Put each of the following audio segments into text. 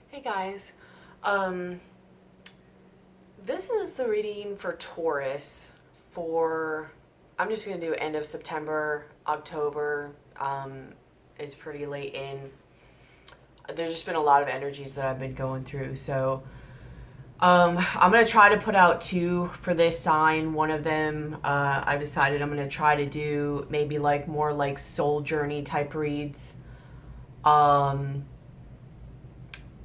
Hey guys, um, this is the reading for Taurus for, I'm just going to do end of September, October. It's pretty late in. There's just been a lot of energies that I've been going through. So I'm going to try to put out two for this sign. One of them, I decided I'm going to try to do maybe like more like soul journey type reads.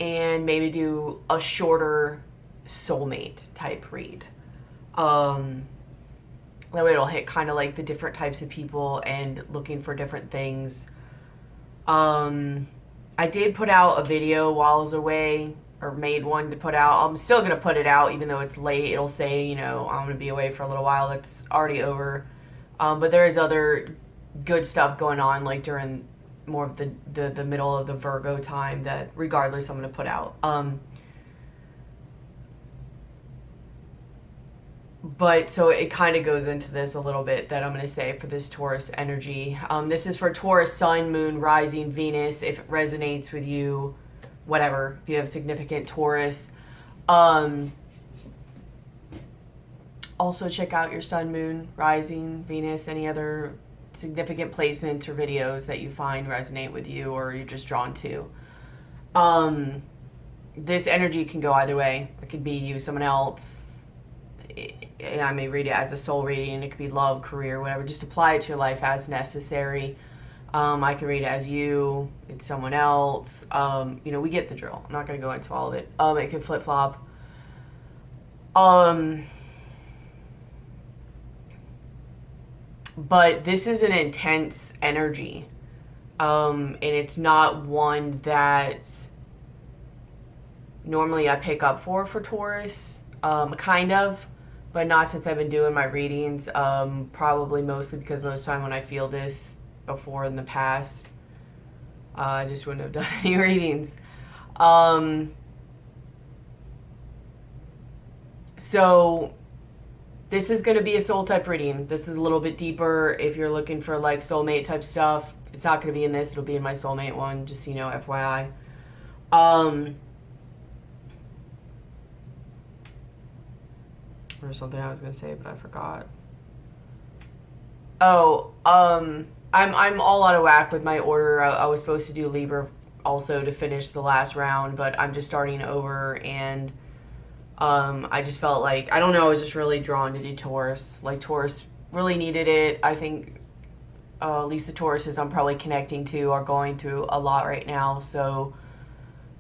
And maybe do a shorter soulmate type read. That way it'll hit kind of like the different types of people and looking for different things. I did put out a video while I was away, or made one to put out. I'm still gonna put it out even though it's late. It'll say, I'm gonna be away for a little while. That's already over. But there is other good stuff going on, like during more of the middle of the Virgo time, that regardless I'm going to put out. But so it kind of goes into this a little bit that I'm going to say for this Taurus energy. This is for Taurus, Sun, Moon, Rising, Venus, if it resonates with you, whatever, if you have significant Taurus. Also check out your Sun, Moon, Rising, Venus, any other significant placements or videos that you find resonate with you or you're just drawn to. This energy can go either way. It could be you, someone else. I may read it as a soul reading. It could be love, career, whatever. Just apply it to your life as necessary. I can read it as you, it's someone else. We get the drill. I'm not going to go into all of it. It can flip-flop. But this is an intense energy. And it's not one that normally I pick up for Taurus. Kind of, but not since I've been doing my readings. Probably mostly because most of the time when I feel this before in the past, I just wouldn't have done any readings. So this is going to be a soul type reading. This is a little bit deeper. If you're looking for like soulmate type stuff, it's not going to be in this. It'll be in my soulmate one, just so you know, FYI. Or something I was going to say, but I forgot. I'm all out of whack with my order. I was supposed to do Libra also to finish the last round, but I'm just starting over, and I just felt like, I don't know, I was just really drawn to do Taurus. Like, Taurus really needed it. I think at least the Tauruses I'm probably connecting to are going through a lot right now. So,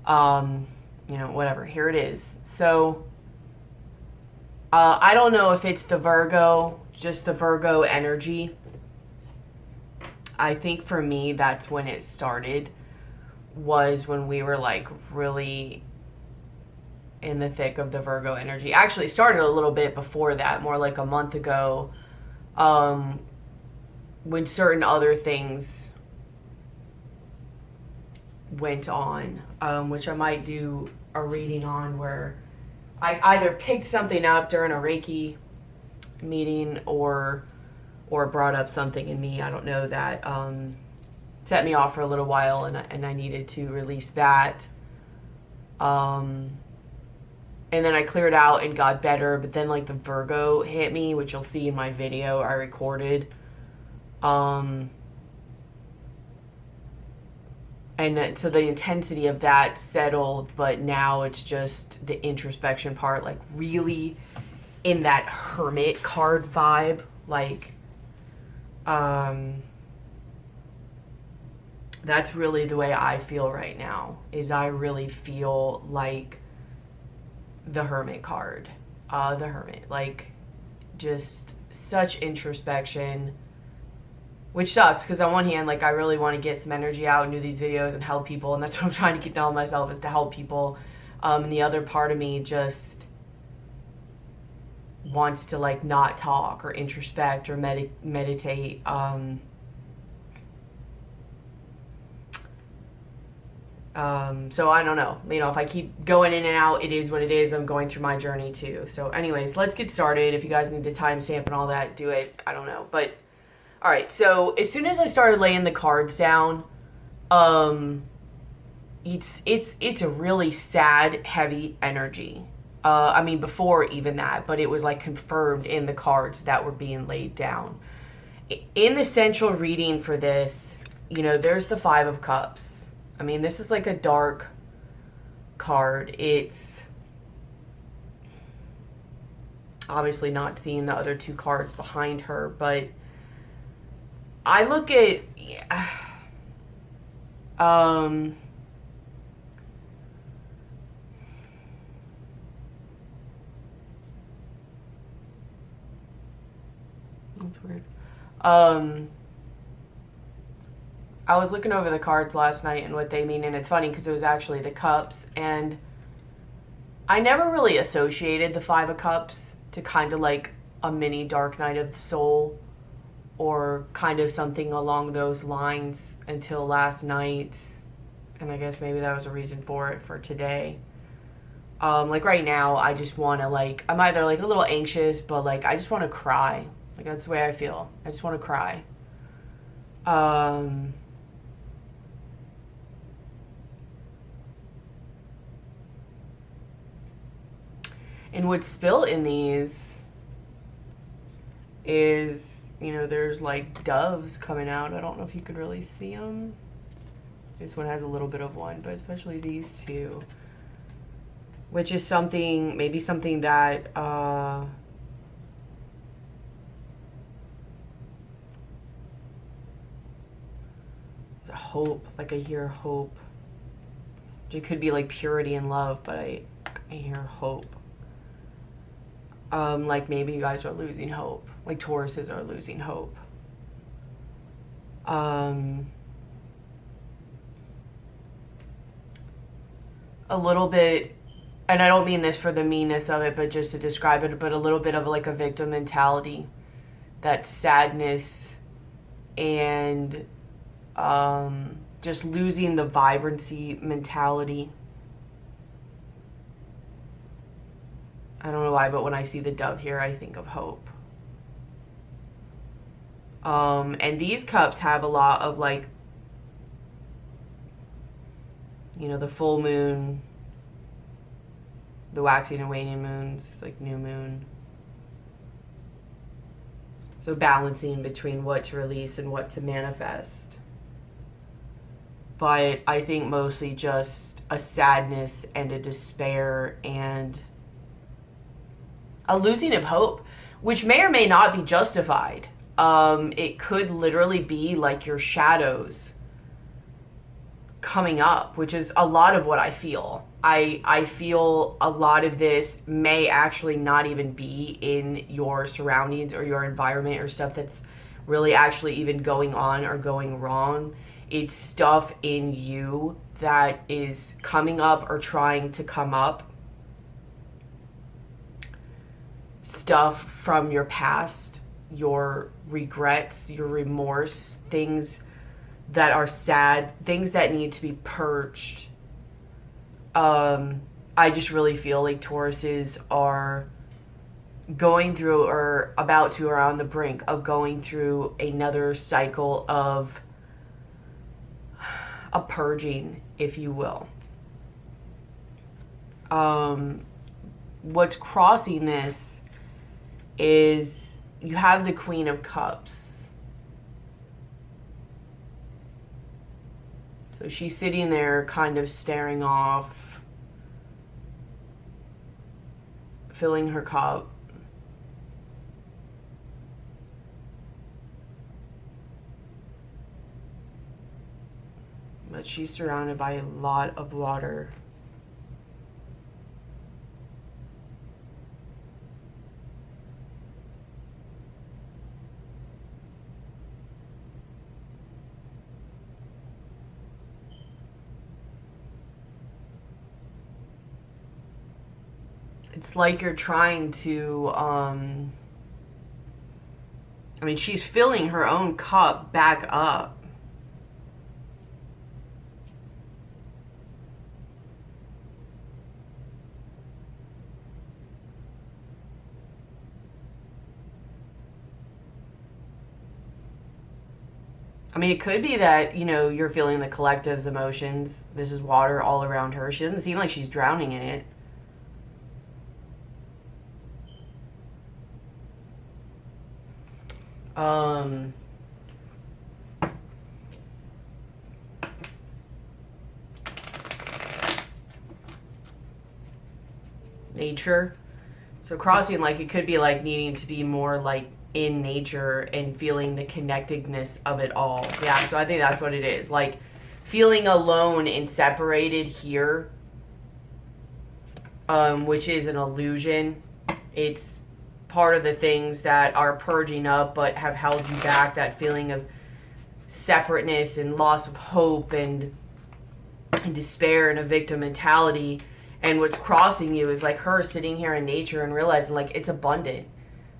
whatever. Here it is. So, I don't know if it's the Virgo, just the Virgo energy. I think for me, that's when it started, was when we were like really in the thick of the Virgo energy. Actually started a little bit before that, more like a month ago, when certain other things went on, which I might do a reading on, where I either picked something up during a Reiki meeting or brought up something in me, I don't know, that set me off for a little while, and I needed to release that. And then I cleared out and got better, but then like the Virgo hit me, which you'll see in my video I recorded. And so the intensity of that settled, but now it's just the introspection part, like really in that hermit card vibe. Like, that's really the way I feel right now, is I really feel like the hermit card, the hermit, like just such introspection, which sucks because on one hand, like I really want to get some energy out and do these videos and help people, and that's what I'm trying to get down myself, is to help people. And the other part of me just wants to like not talk or introspect or meditate. So I don't know, if I keep going in and out, it is what it is. I'm going through my journey too. So anyways, let's get started. If you guys need to timestamp and all that, do it. I don't know. But all right. So as soon as I started laying the cards down, it's a really sad, heavy energy. I mean, before even that, but it was like confirmed in the cards that were being laid down. In the central reading for this, there's the Five of Cups. I mean, this is like a dark card. It's obviously not seeing the other two cards behind her, but I look at that's weird. I was looking over the cards last night and what they mean, and it's funny because it was actually the cups, and I never really associated the Five of Cups to kind of like a mini Dark Night of the Soul or kind of something along those lines until last night, and I guess maybe that was a reason for it for today. Like right now, I just want to like, I'm either like a little anxious, but like I just want to cry. Like that's the way I feel. I just want to cry. And what's built in these is, there's like doves coming out. I don't know if you could really see them. This one has a little bit of one, but especially these two, which is maybe something that it's a hope. Like I hear hope. It could be like purity and love, but I hear hope. Like maybe you guys are losing hope. Like Tauruses are losing hope. A little bit, and I don't mean this for the meanness of it, but just to describe it, but a little bit of like a victim mentality. That sadness and just losing the vibrancy mentality. I don't know why, but when I see the dove here, I think of hope. And these cups have a lot of like, the full moon, the waxing and waning moons, like new moon. So balancing between what to release and what to manifest. But I think mostly just a sadness and a despair and a losing of hope, which may or may not be justified. It could literally be like your shadows coming up, which is a lot of what I feel. I feel a lot of this may actually not even be in your surroundings or your environment or stuff that's really actually even going on or going wrong. It's stuff in you that is coming up or trying to come up. Stuff from your past, your regrets, your remorse, things that are sad, things that need to be purged. I just really feel like Tauruses are going through or about to or on the brink of going through another cycle of a purging, if you will. What's crossing this is you have the Queen of Cups. So she's sitting there kind of staring off, filling her cup. But she's surrounded by a lot of water. It's like you're trying to, she's filling her own cup back up. I mean, it could be that, you're feeling the collective's emotions. This is water all around her. She doesn't seem like she's drowning in it. Nature. So crossing, like, it could be like needing to be more like in nature and feeling the connectedness of it all. Yeah, so I think that's what it is. Like feeling alone and separated here, which is an illusion. It's part of the things that are purging up but have held you back, that feeling of separateness and loss of hope and despair and a victim mentality. And what's crossing you is like her sitting here in nature and realizing like it's abundant.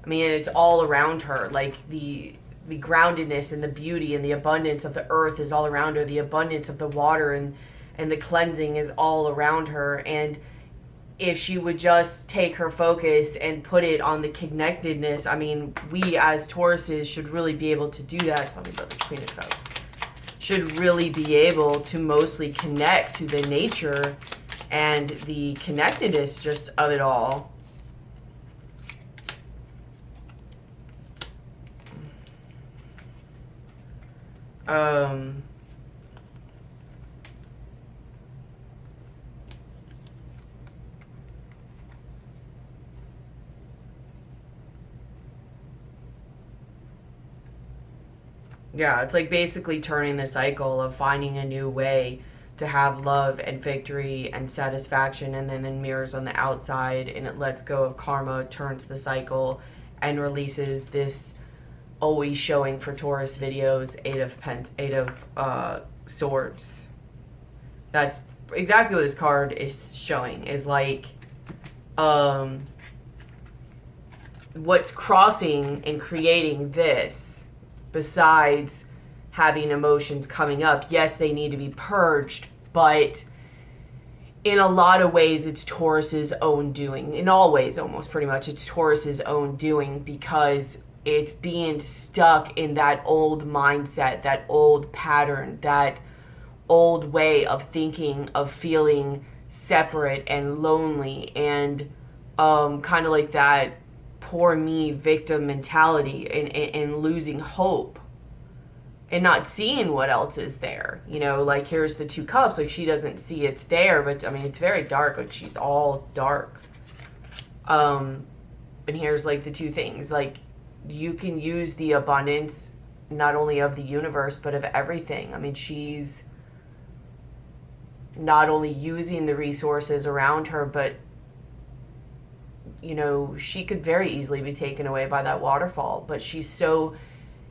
I mean, it's all around her. Like the groundedness and the beauty and the abundance of the earth is all around her. The abundance of the water and the cleansing is all around her. And if she would just take her focus and put it on the connectedness, I mean, we as Tauruses should really be able to do that. Tell me about this Queen of Cups. Should really be able to mostly connect to the nature and the connectedness just of it all. Yeah, it's like basically turning the cycle of finding a new way to have love and victory and satisfaction, and then mirrors on the outside, and it lets go of karma, turns the cycle, and releases this always showing for Taurus videos, Eight of Swords. That's exactly what this card is showing, is like what's crossing and creating this, besides having emotions coming up. Yes, they need to be purged, but in a lot of ways it's Taurus's own doing. In all ways, almost pretty much, it's Taurus's own doing, because it's being stuck in that old mindset, that old pattern, that old way of thinking, of feeling separate and lonely, and kind of like that poor me victim mentality, and losing hope and not seeing what else is there. Like here's the Two Cups, like she doesn't see it's there, but I mean it's very dark, like she's all dark. And here's like the two things, like you can use the abundance not only of the universe but of everything. I mean, she's not only using the resources around her, but she could very easily be taken away by that waterfall, but she's so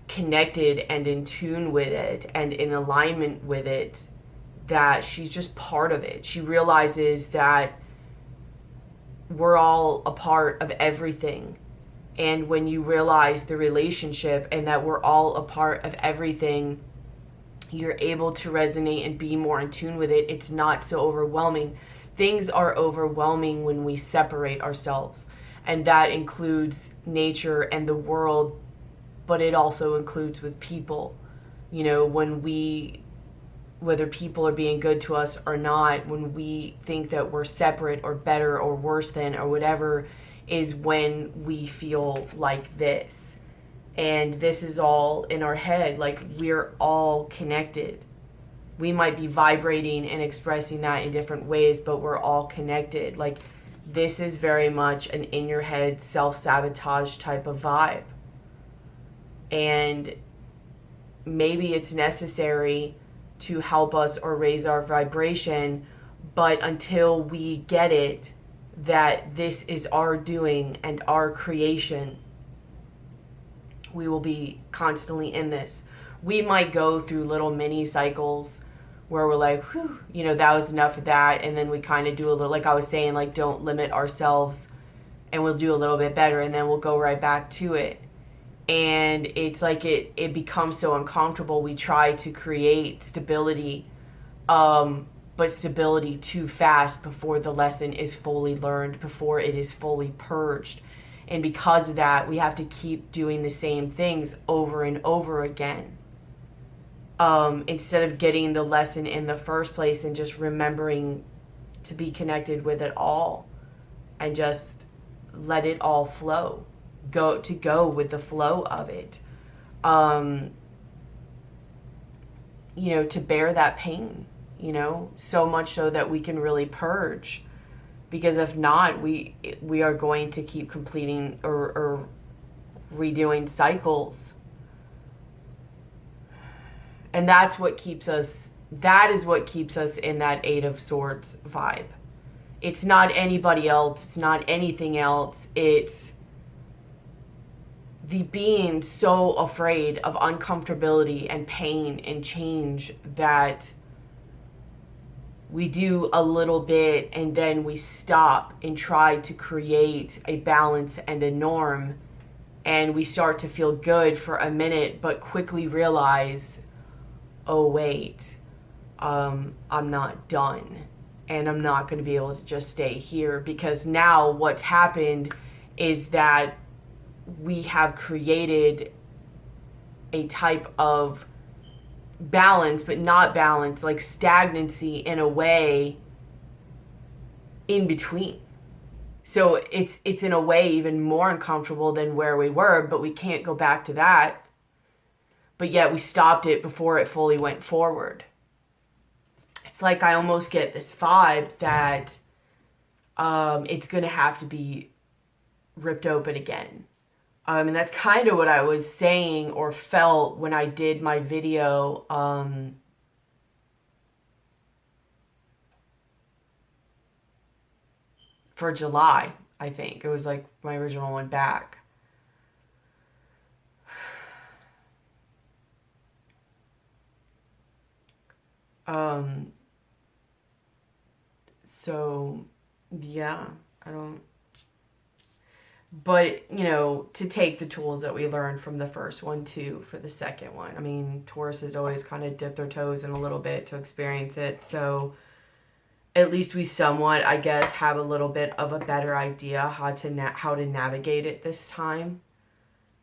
connected and in tune with it and in alignment with it that she's just part of it. She realizes that we're all a part of everything. And when you realize the relationship and that we're all a part of everything, you're able to resonate and be more in tune with it. It's not so overwhelming. Things are overwhelming when we separate ourselves, and that includes nature and the world, but it also includes with people. When whether people are being good to us or not, when we think that we're separate or better or worse than or whatever, is when we feel like this. And this is all in our head. Like, we're all connected. We might be vibrating and expressing that in different ways, but we're all connected. Like, this is very much an in your head self-sabotage type of vibe. And maybe it's necessary to help us or raise our vibration, but until we get it, that this is our doing and our creation, we will be constantly in this. We might go through little mini cycles where we're like, whew, that was enough of that. And then we kind of do a little, like I was saying, like, don't limit ourselves, and we'll do a little bit better, and then we'll go right back to it. And it's like it becomes so uncomfortable. We try to create stability, but stability too fast before the lesson is fully learned, before it is fully purged. And because of that, we have to keep doing the same things over and over again. instead of getting the lesson in the first place and just remembering to be connected with it all and just let it all flow, go with the flow of it. To bear that pain, so much so that we can really purge. Because if not, we are going to keep completing or redoing cycles. And that is what keeps us in that Eight of Swords vibe. It's not anybody else, it's not anything else, it's the being so afraid of uncomfortability and pain and change that we do a little bit and then we stop and try to create a balance and a norm, and we start to feel good for a minute but quickly realize, oh wait, I'm not done, and I'm not going to be able to just stay here, because now what's happened is that we have created a type of balance, but not balance, like stagnancy in a way in between. So it's in a way even more uncomfortable than where we were, but we can't go back to that. But yet we stopped it before it fully went forward. It's like I almost get this vibe that it's going to have to be ripped open again. And that's kind of what I was saying or felt when I did my video for July, I think. It was like my original one back. So, yeah, but, to take the tools that we learned from the first one too for the second one. I mean, Taurus has always kind of dipped their toes in a little bit to experience it. So at least we somewhat, I guess, have a little bit of a better idea how to navigate it this time.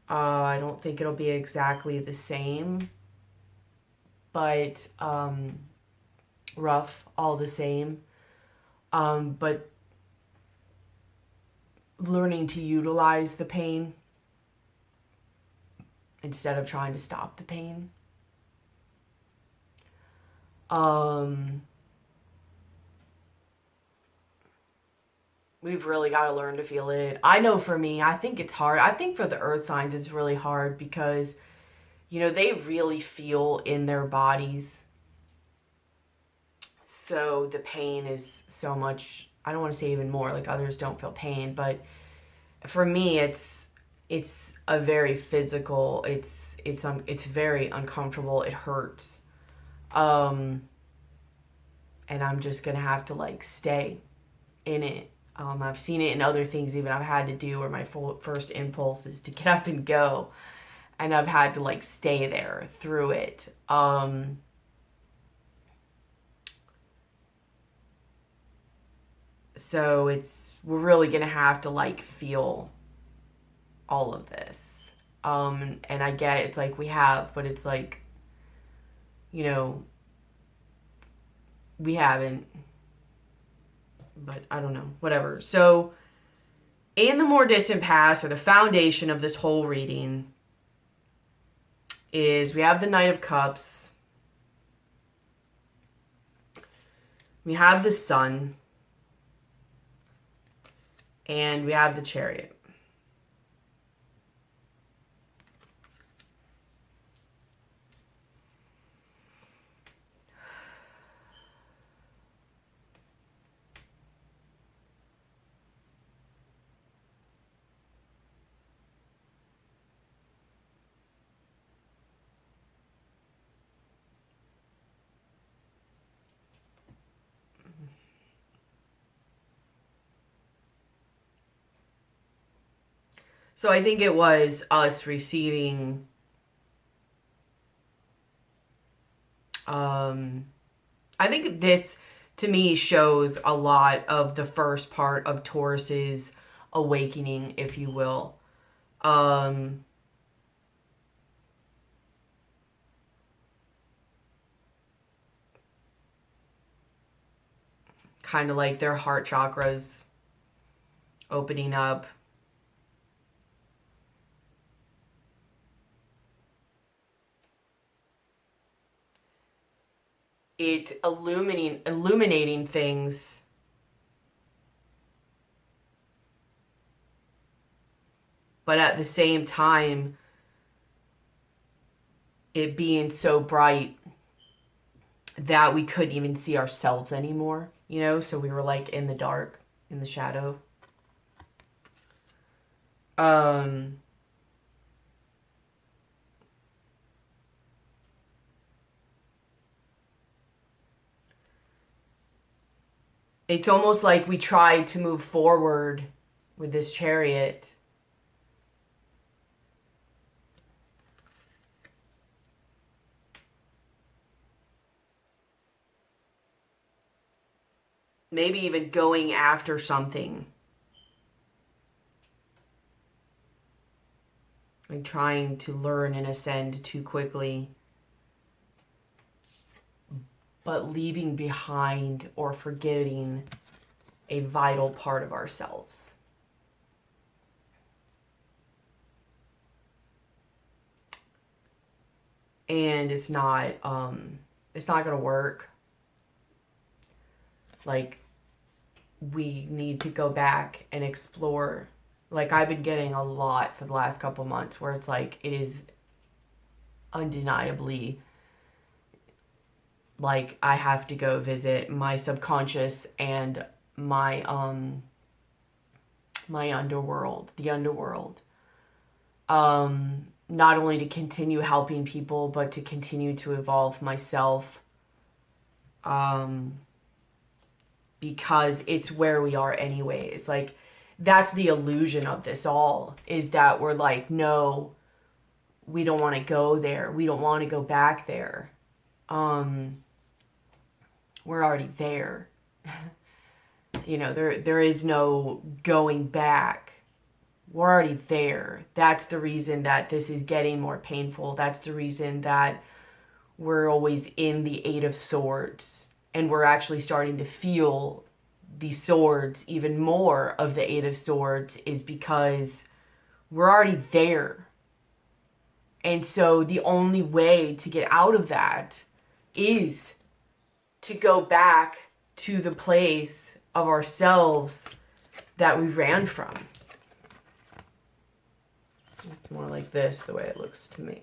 I don't think it'll be exactly the same, but rough all the same. But learning to utilize the pain instead of trying to stop the pain. We've really got to learn to feel it. I know for me, I think it's hard. I think for the earth signs, it's really hard because, they really feel in their bodies. So the pain is so much, I don't want to say even more, like others don't feel pain, but for me, it's a very physical, it's very uncomfortable. It hurts. And I'm just going to have to stay in it. I've seen it in other things even I've had to do where my first impulse is to get up and go. And I've had to stay there through it. So we're really going to have to feel all of this. And I get it's we have, but it's we haven't. But I don't know, whatever. So in the more distant past, or the foundation of this whole reading, is we have the Knight of Cups. We have the Sun. And we have the Chariot. So I think it was us receiving I think this to me shows a lot of the first part of Taurus's awakening, if you will. kind of like their heart chakras opening up. It illuminating things, but at the same time, it being so bright that we couldn't even see ourselves anymore, you know? So we were like in the dark, in the shadow. It's almost like we tried to move forward with this chariot. Maybe even going after something. Like trying to learn and ascend too quickly. But leaving behind or forgetting a vital part of ourselves. And it's not going to work. Like, we need to go back and explore. Like, I've been getting a lot for the last couple months where it's like, it is undeniably like I have to go visit my subconscious and my my underworld, the underworld. Not only to continue helping people, but to continue to evolve myself. Because it's where we are anyways. Like, that's the illusion of this all, is that we're like, no, we don't want to go there. We don't want to go back there. We're already there. You know, there is no going back. We're already there. That's the reason that this is getting more painful. That's the reason that we're always in the Eight of Swords. And we're actually starting to feel the swords, even more of the Eight of Swords, is because we're already there. And so the only way to get out of that is to go back to the place of ourselves that we ran from. More like this, the way it looks to me.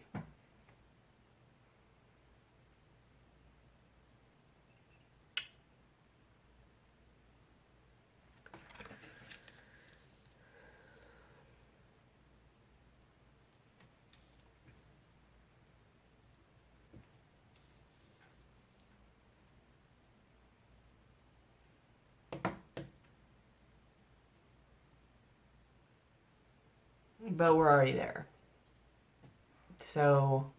But we're already there. So,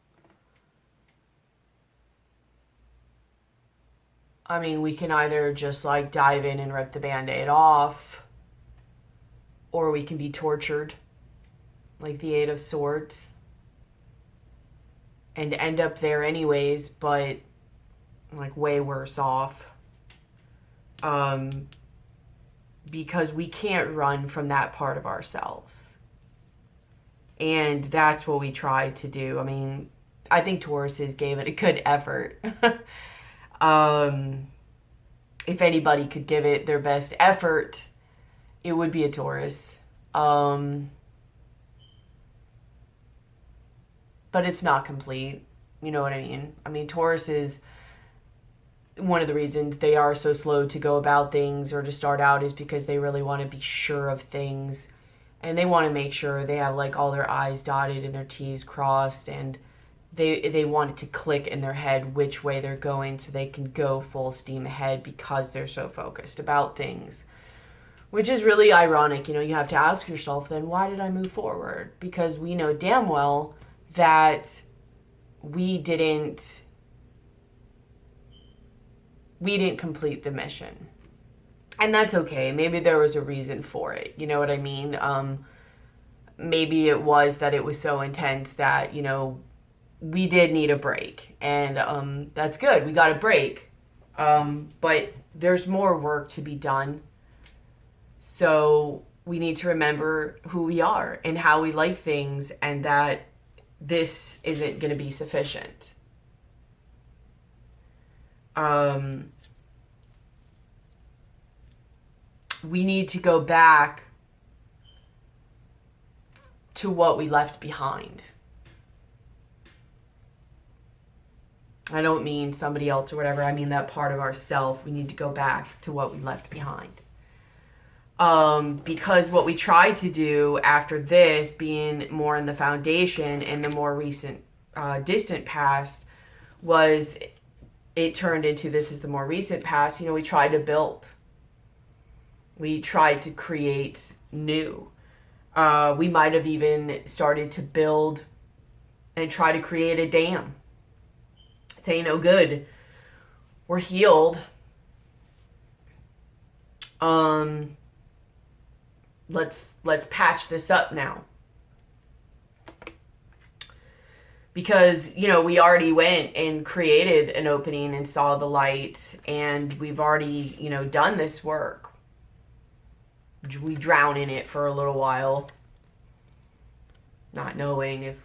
I mean, we can either just like dive in and rip the Band-Aid off, or we can be tortured, like the Eight of Swords, and end up there anyways, but like way worse off. Because we can't run from that part of ourselves. And that's what we tried to do. I mean, I think Tauruses gave it a good effort. If anybody could give it their best effort, it would be a Taurus. But it's not complete. You know what I mean? I mean, Taurus is one of the reasons they are so slow to go about things or to start out is because they really want to be sure of things. And they want to make sure they have like all their I's dotted and their T's crossed, and they want it to click in their head which way they're going so they can go full steam ahead because they're so focused about things. Which is really ironic. You know, you have to ask yourself then, why did I move forward? Because we know damn well that we didn't complete the mission. And that's okay. Maybe there was a reason for it. You know what I mean? Maybe it was that it was so intense that, you know, we did need a break. And that's good. We got a break. But there's more work to be done. So we need to remember who we are and how we like things, and that this isn't going to be sufficient. We need to go back to what we left behind. I don't mean somebody else or whatever. I mean that part of ourself. We need to go back to what we left behind. Because what we tried to do after this, being more in the foundation in the more recent, distant past, was it turned into this is the more recent past. We tried to build. We tried to create new. We might have even started to build and try to create a dam. Say, no good. We're healed. Let's patch this up now. Because, we already went and created an opening and saw the light, and we've already, done this work. We drown in it for a little while, not knowing if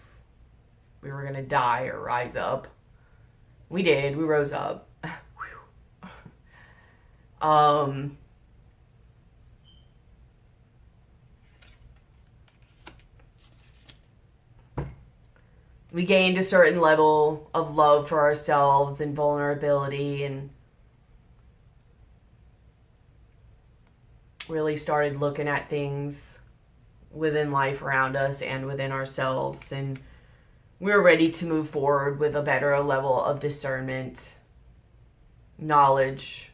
we were going to die or rise up. We did. We rose up. We gained a certain level of love for ourselves and vulnerability, and really started looking at things within life around us and within ourselves, and we're ready to move forward with a better level of discernment, knowledge.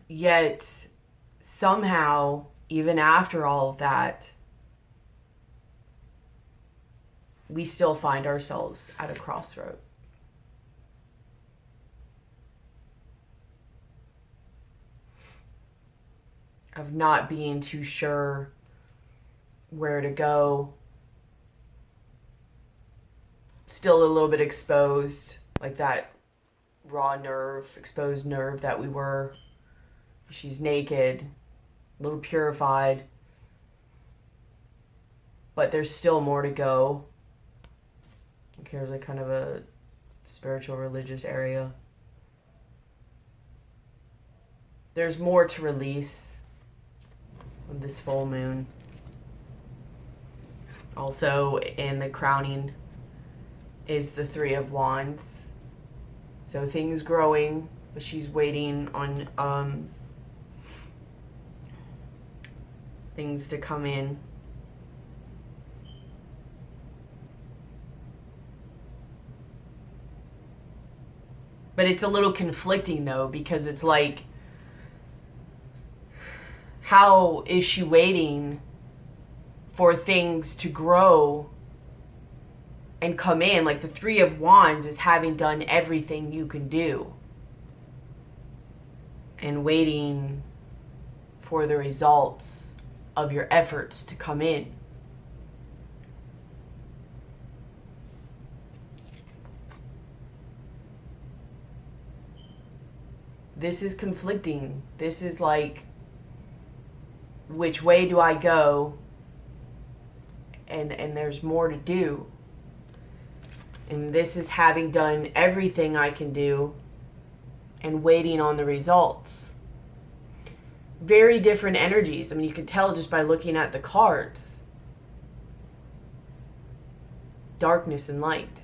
Yet, somehow, even after all of that, we still find ourselves at a crossroad. Of not being too sure where to go. Still a little bit exposed, like that raw nerve, exposed nerve that we were. She's naked, a little purified, but there's still more to go. Here's like kind of a spiritual religious area. There's more to release with this full moon. Also in the crowning is the Three of Wands. So things growing, but she's waiting on things to come in. But it's a little conflicting though, because it's like, how is she waiting for things to grow and come in? Like the Three of Wands is having done everything you can do and waiting for the results of your efforts to come in. This is conflicting. This is like, which way do I go? And there's more to do. And this is having done everything I can do and waiting on the results. Very different energies. I mean, you can tell just by looking at the cards. Darkness and light.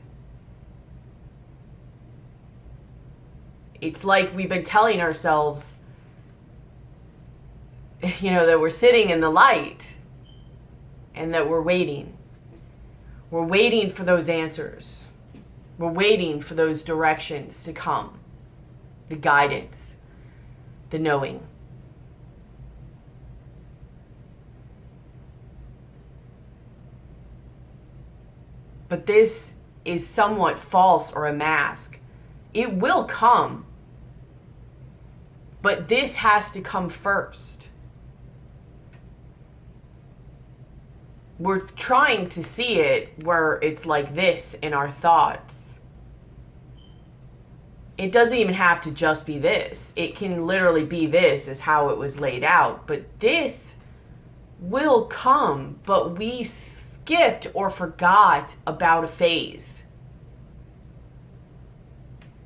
It's like we've been telling ourselves, that we're sitting in the light and that we're waiting. We're waiting for those answers. We're waiting for those directions to come. The guidance, the knowing. But this is somewhat false or a mask. It will come. But this has to come first. We're trying to see it where it's like this in our thoughts. It doesn't even have to just be this. It can literally be this is how it was laid out. But this will come, but we skipped or forgot about a phase.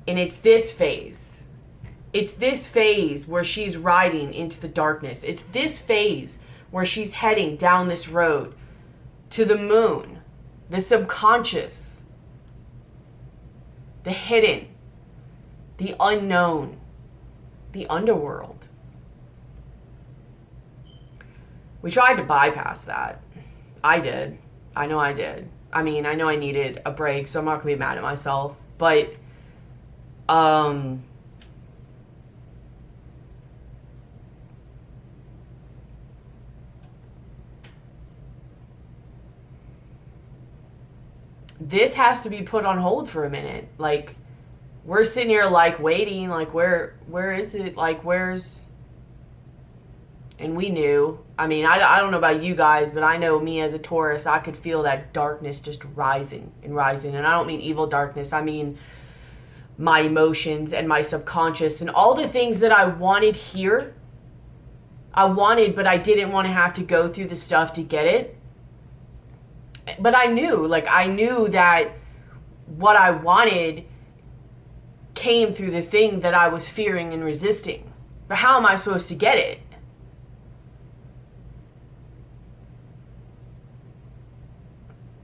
And it's this phase. It's this phase where she's riding into the darkness. It's this phase where she's heading down this road to the moon, the subconscious, the hidden, the unknown, the underworld. We tried to bypass that. I did. I know I did. I mean, I know I needed a break, so I'm not going to be mad at myself. But, this has to be put on hold for a minute. Like, we're sitting here, like, waiting, like, where is it? Like, where's... And we knew. I mean, I don't know about you guys, but I know me as a Taurus, I could feel that darkness just rising and rising. And I don't mean evil darkness. I mean my emotions and my subconscious and all the things that I wanted here. I wanted, but I didn't want to have to go through the stuff to get it. But I knew that what I wanted came through the thing that I was fearing and resisting. But how am I supposed to get it?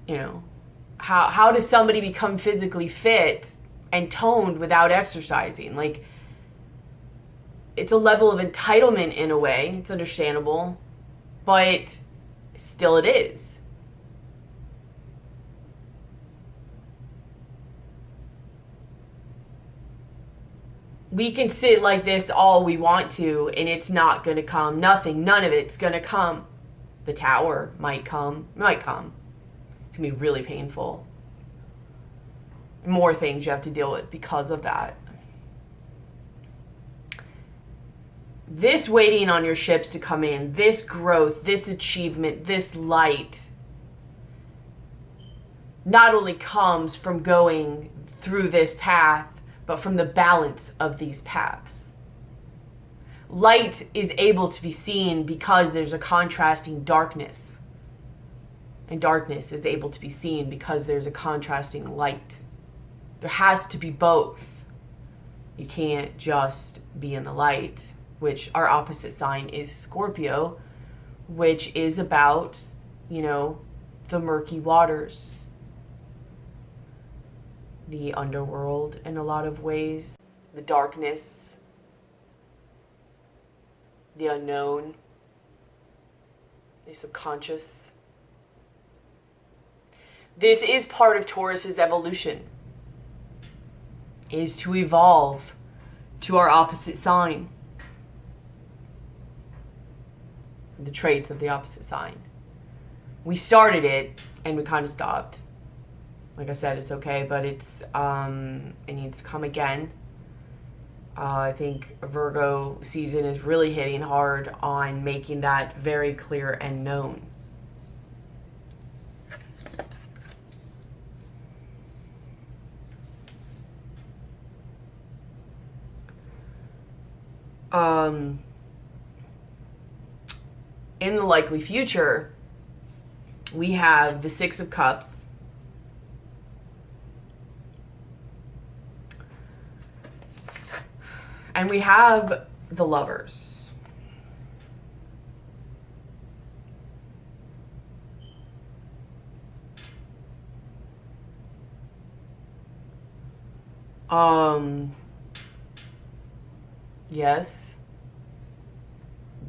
You know, how does somebody become physically fit and toned without exercising? Like, it's a level of entitlement in a way. It's understandable, but still it is. We can sit like this all we want to, and it's not going to come. None of it's going to come. The tower might come. It's going to be really painful. More things you have to deal with because of that. This waiting on your ships to come in, this growth, this achievement, this light, not only comes from going through this path, but from the balance of these paths. Light is able to be seen because there's a contrasting darkness. And darkness is able to be seen because there's a contrasting light. There has to be both. You can't just be in the light, which our opposite sign is Scorpio, which is about, the murky waters, the underworld in a lot of ways, the darkness, the unknown, the subconscious. This is part of Taurus's evolution, is to evolve to our opposite sign. The traits of the opposite sign. We started it and we kind of stopped. Like I said, it's okay, but it needs to come again. I think Virgo season is really hitting hard on making that very clear and known. In the likely future, we have the Six of Cups. And we have the Lovers. Yes.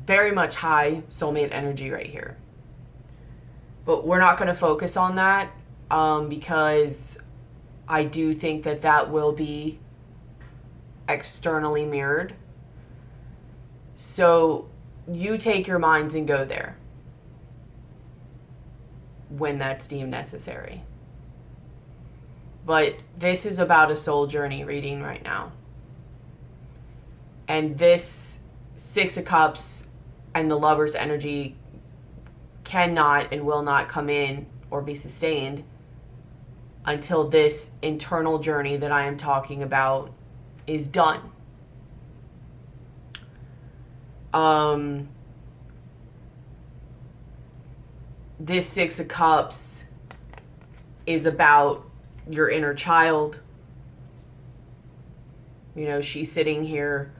Very much high soulmate energy right here. But we're not going to focus on that because I do think that will be externally mirrored. So you take your minds and go there when that's deemed necessary. But this is about a soul journey reading right now. And this Six of Cups and the Lover's energy cannot and will not come in or be sustained until this internal journey that I am talking about is done. This Six of Cups is about your inner child. You know, she's sitting here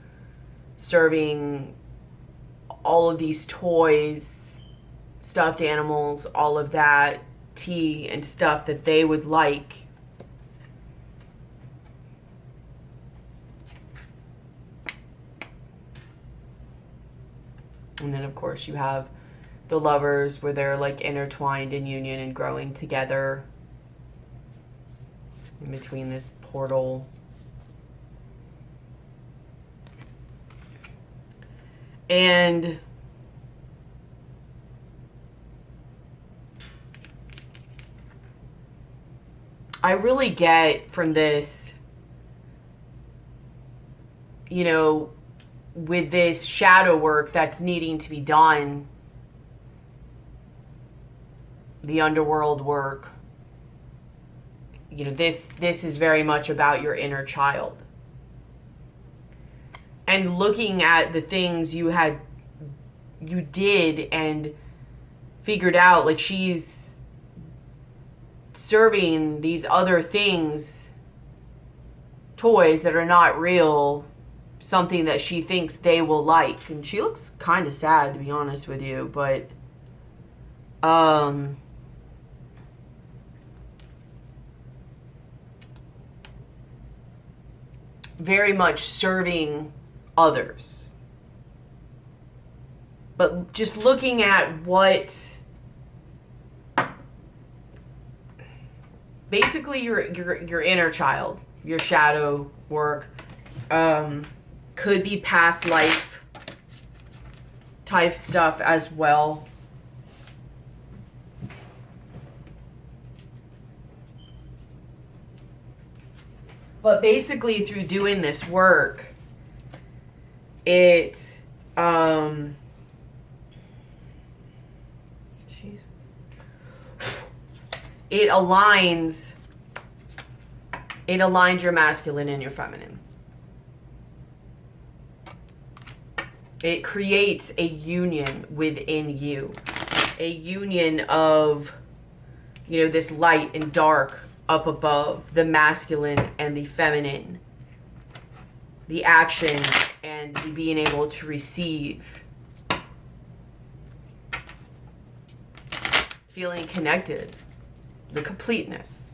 serving all of these toys, stuffed animals, all of that, tea and stuff that they would like. And then, of course, you have the Lovers, where they're like intertwined in union and growing together in between this portal. And I really get from this, you know, with this shadow work that's needing to be done, the underworld work, you know, this is very much about your inner child. And looking at the things you did and figured out, like she's serving these other things, toys that are not real, something that she thinks they will like. And she looks kind of sad, to be honest with you, but very much serving others. But just looking at what basically your inner child, your shadow work, could be past life type stuff as well. But basically, through doing this work, it aligns your masculine and your feminine. It creates a union within you, a union of, you know, this light and dark up above, the masculine and the feminine, the action and the being able to receive, feeling connected, the completeness.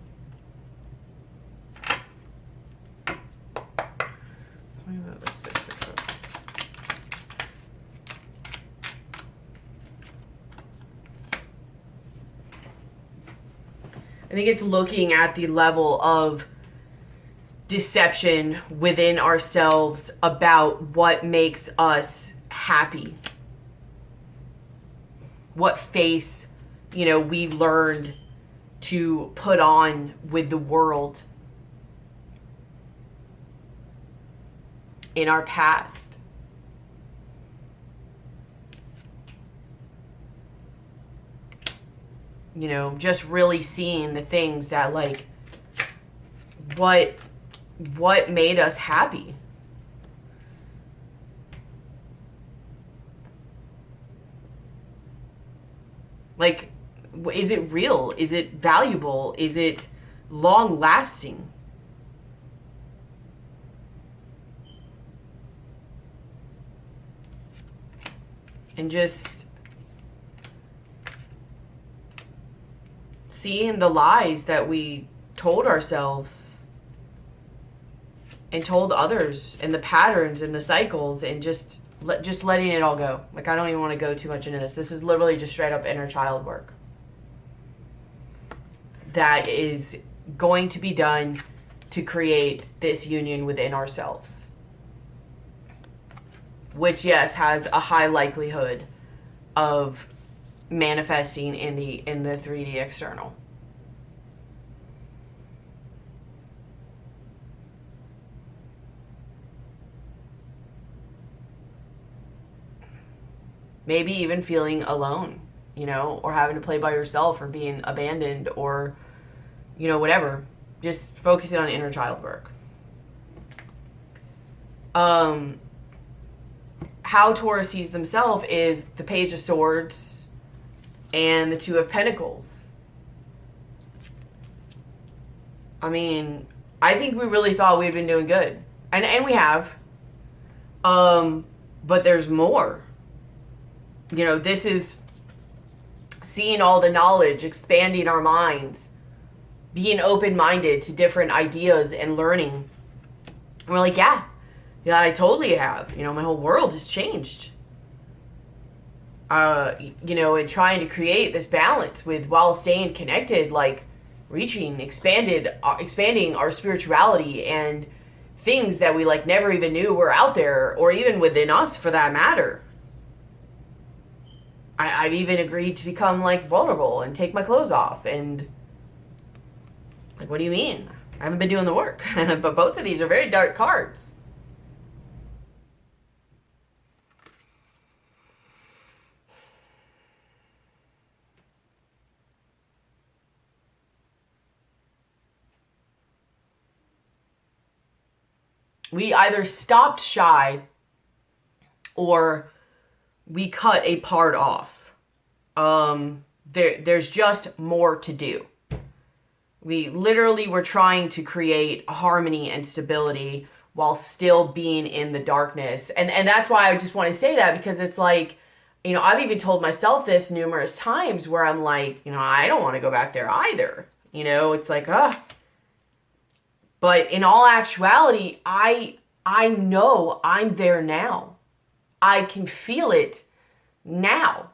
What about the Six of Cups? I think it's looking at the level of deception within ourselves about what makes us happy. What face, you know, we learned to put on with the world in our past. You know, just really seeing the things that, like, what made us happy. Like, is it real? Is it valuable? Is it long lasting? And just seeing the lies that we told ourselves and told others, and the patterns and the cycles, and just letting it all go. Like, I don't even want to go too much into this. This is literally just straight up inner child work that is going to be done to create this union within ourselves, which, yes, has a high likelihood of manifesting in the 3D external. maybe even feeling alone, you know, or having to play by yourself or being abandoned or, you know, whatever. Just focusing on inner child work. How Taurus sees themselves is the Page of Swords and the Two of Pentacles. I mean, I think we really thought we'd been doing good. And we have. But there's more. You know, this is seeing all the knowledge, expanding our minds, being open-minded to different ideas and learning. And we're like, yeah, I totally have. You know, my whole world has changed. You know, and trying to create this balance with while staying connected, like expanding our spirituality and things that we like never even knew were out there, or even within us for that matter. I've even agreed to become like vulnerable and take my clothes off, and like, what do you mean? I haven't been doing the work. But both of these are very dark cards. We either stopped shy or we cut a part off. There's just more to do. We literally were trying to create harmony and stability while still being in the darkness. And that's why I just want to say that, because it's like, you know, I've even told myself this numerous times where I'm like, you know, I don't want to go back there either. You know, it's like, But in all actuality, I know I'm there now. I can feel it now.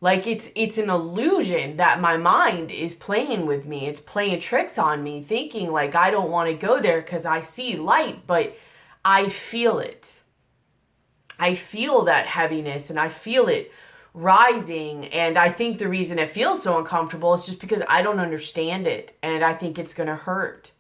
Like it's an illusion that my mind is playing with me. It's playing tricks on me, thinking like I don't want to go there because I see light, but I feel it. I feel that heaviness and I feel it rising. And I think the reason it feels so uncomfortable is just because I don't understand it. And I think it's going to hurt.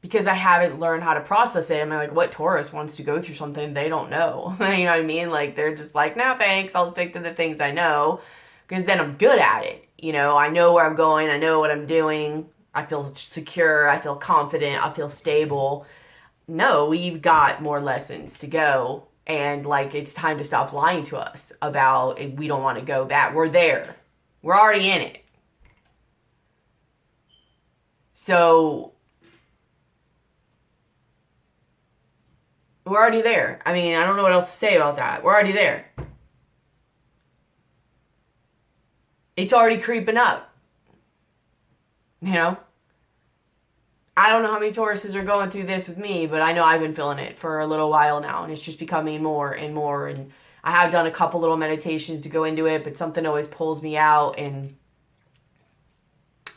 Because I haven't learned how to process it. I mean, like, what Taurus wants to go through something they don't know? You know what I mean? Like, they're just like, no, thanks. I'll stick to the things I know. Because then I'm good at it. You know, I know where I'm going. I know what I'm doing. I feel secure. I feel confident. I feel stable. No, we've got more lessons to go. And, like, it's time to stop lying to us about we don't want to go back. We're there. We're already in it. So we're already there. I mean, I don't know what else to say about that. We're already there. It's already creeping up. You know? I don't know how many Tauruses are going through this with me, but I know I've been feeling it for a little while now, and it's just becoming more and more. And I have done a couple little meditations to go into it, but something always pulls me out, and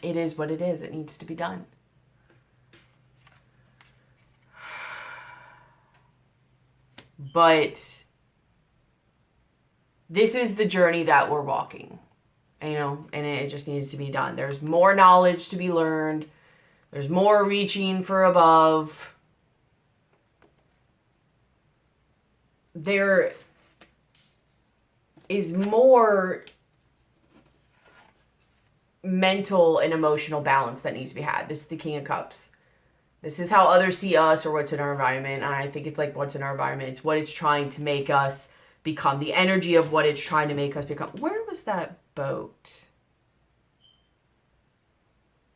it is what it is. It needs to be done. But this is the journey that we're walking, you know, and it just needs to be done. There's more knowledge to be learned. There's more reaching for above. There is more mental and emotional balance that needs to be had. This is the King of Cups. This is how others see us or what's in our environment. And I think it's like what's in our environment. It's what it's trying to make us become. The energy of what it's trying to make us become. Where was that boat?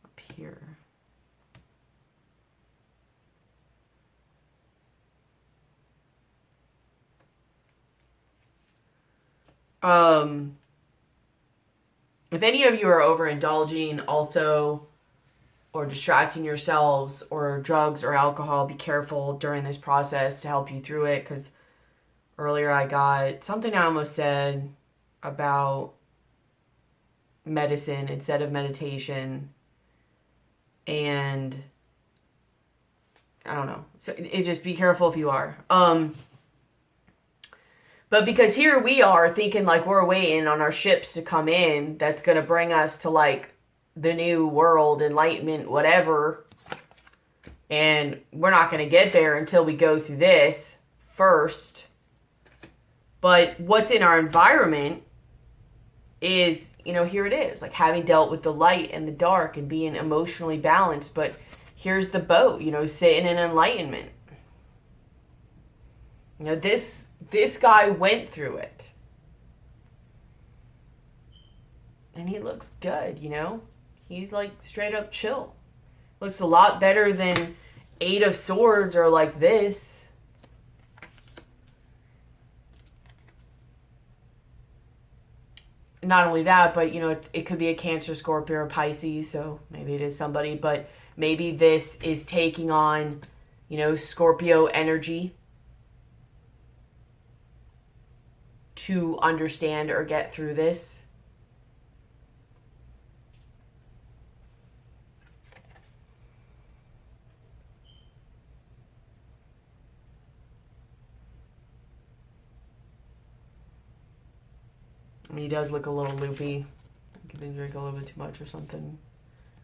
Up here. If any of you are overindulging also, or distracting yourselves, or drugs or alcohol, be careful during this process to help you through it. Because earlier I got something I almost said about medicine instead of meditation. And I don't know. So just be careful if you are. But because here we are thinking like we're waiting on our ships to come in, that's going to bring us to like the new world, enlightenment, whatever. And we're not going to get there until we go through this first. But what's in our environment is, here it is, like having dealt with the light and the dark and being emotionally balanced. But here's the boat, sitting in enlightenment. This guy went through it. And he looks good, He's like straight up chill. Looks a lot better than 8 of Swords or like this. Not only that, but, it could be a Cancer, Scorpio, or Pisces, so maybe it is somebody, but maybe this is taking on, Scorpio energy to understand or get through this. I mean, he does look a little loopy. He's been drinking a little bit too much or something.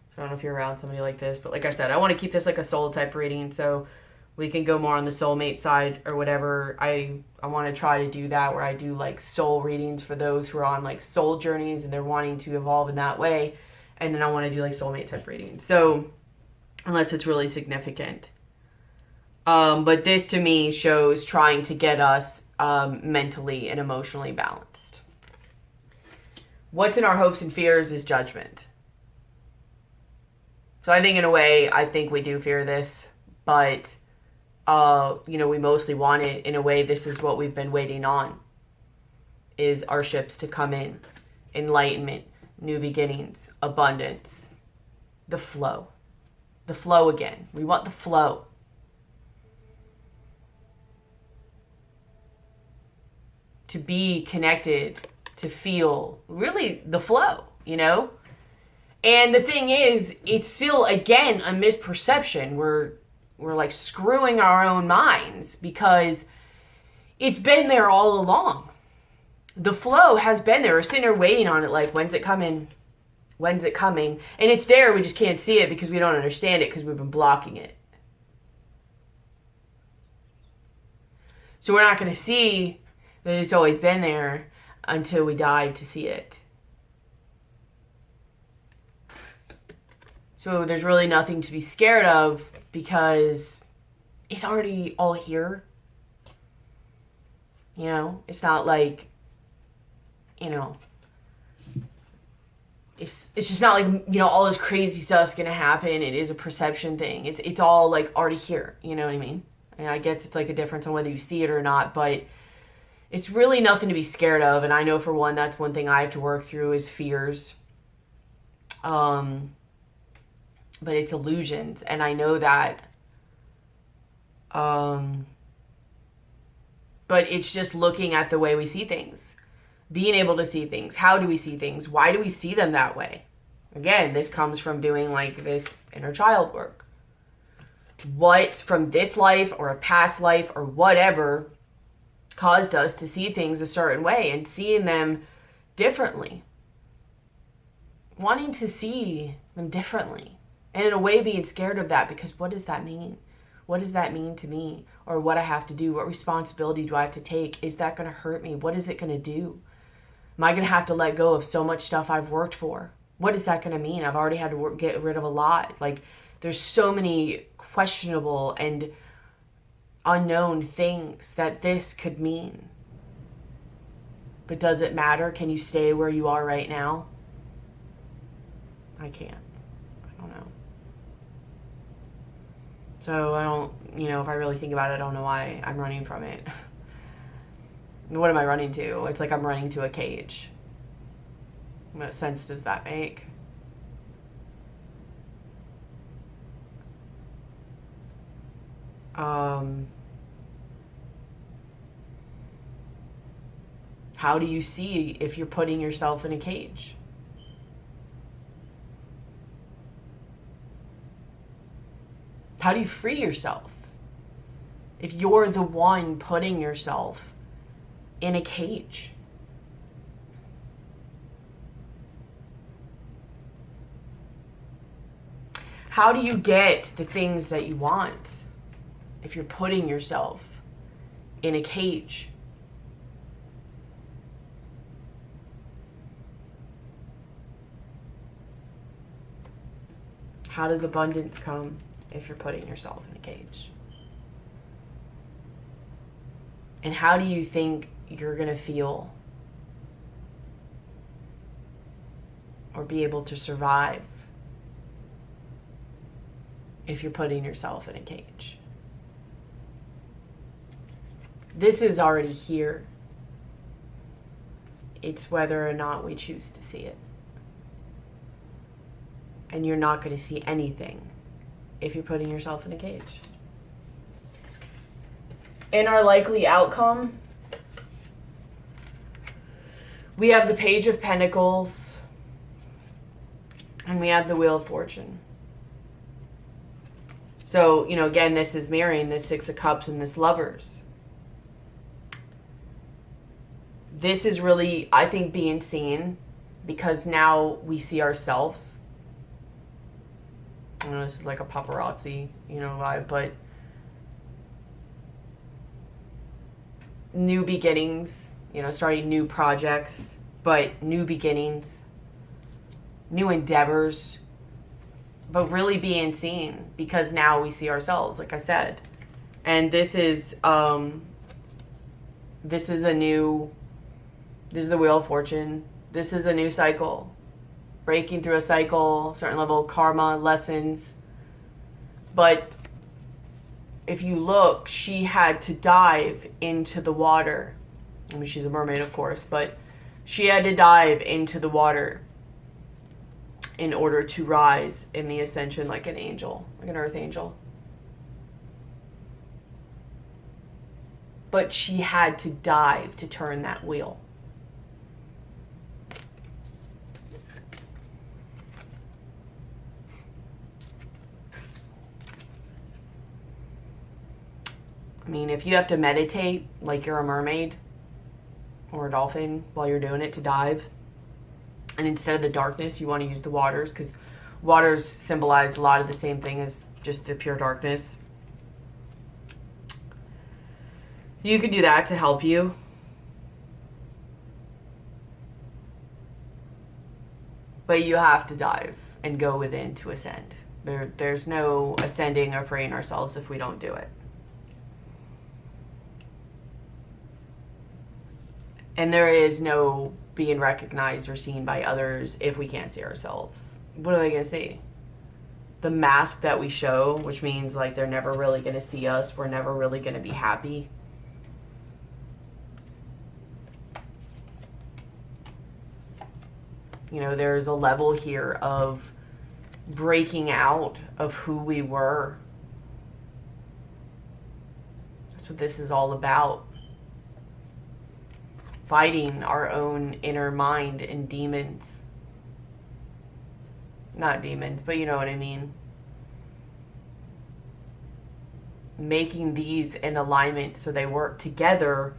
So I don't know if you're around somebody like this. But like I said, I want to keep this like a soul type reading. So we can go more on the soulmate side or whatever. I want to try to do that where I do like soul readings for those who are on like soul journeys and they're wanting to evolve in that way. And then I want to do like soulmate type readings. So unless it's really significant. But this to me shows trying to get us mentally and emotionally balanced. What's in our hopes and fears is judgment. So I think in a way, I think we do fear this, but, we mostly want it. In a way, this is what we've been waiting on, is our ships to come in. Enlightenment, new beginnings, abundance, the flow. The flow again. We want the flow. To be connected, to feel really the flow, And the thing is, it's still, again, a misperception. We're like screwing our own minds because it's been there all along. The flow has been there. We're sitting there waiting on it like, when's it coming? When's it coming? And it's there. We just can't see it because we don't understand it because we've been blocking it. So we're not going to see that it's always been there until we dive to see it. So there's really nothing to be scared of because it's already all here. It's not like, it's just not like, all this crazy stuff's going to happen. It is a perception thing. It's all like already here. You know what I mean? And I guess it's like a difference on whether you see it or not, but it's really nothing to be scared of. And I know for one, that's one thing I have to work through is fears. But it's illusions. And I know that. But it's just looking at the way we see things. Being able to see things. How do we see things? Why do we see them that way? Again, this comes from doing like this inner child work. What from this life or a past life or whatever caused us to see things a certain way and seeing them differently. Wanting to see them differently. And in a way being scared of that because what does that mean? What does that mean to me? Or what I have to do? What responsibility do I have to take? Is that going to hurt me? What is it going to do? Am I going to have to let go of so much stuff I've worked for? What is that going to mean? I've already had to get rid of a lot. Like there's so many questionable and unknown things that this could mean. But does it matter? Can you stay where you are right now? I can't. I don't know. So I don't, if I really think about it, I don't know why I'm running from it. What am I running to? It's like I'm running to a cage. What sense does that make? How do you see if you're putting yourself in a cage? How do you free yourself if you're the one putting yourself in a cage? How do you get the things that you want if you're putting yourself in a cage? How does abundance come if you're putting yourself in a cage? And how do you think you're going to feel or be able to survive if you're putting yourself in a cage? This is already here. It's whether or not we choose to see it. And you're not going to see anything if you're putting yourself in a cage. In our likely outcome, we have the Page of Pentacles and we have the Wheel of Fortune. So, you know, again, this is mirroring this Six of Cups and this Lovers. This is really, I think, being seen because now we see ourselves. I know this is like a paparazzi, you know, vibe, but new beginnings, you know, starting new projects, but new beginnings, new endeavors, but really being seen because now we see ourselves, like I said. And this is the Wheel of Fortune. This is a new cycle. Breaking through a cycle, certain level of karma, lessons. But if you look, she had to dive into the water. I mean, she's a mermaid, of course, but she had to dive into the water in order to rise in the ascension like an angel, like an earth angel. But she had to dive to turn that wheel. I mean, if you have to meditate like you're a mermaid or a dolphin while you're doing it to dive, and instead of the darkness, you want to use the waters because waters symbolize a lot of the same thing as just the pure darkness. You can do that to help you. But you have to dive and go within to ascend. There's no ascending or freeing ourselves if we don't do it. And there is no being recognized or seen by others if we can't see ourselves. What are they going to see? The mask that we show, which means like they're never really going to see us. We're never really going to be happy. You know, there's a level here of breaking out of who we were. That's what this is all about. Fighting our own inner mind and demons. Not demons, but you know what I mean. Making these in alignment so they work together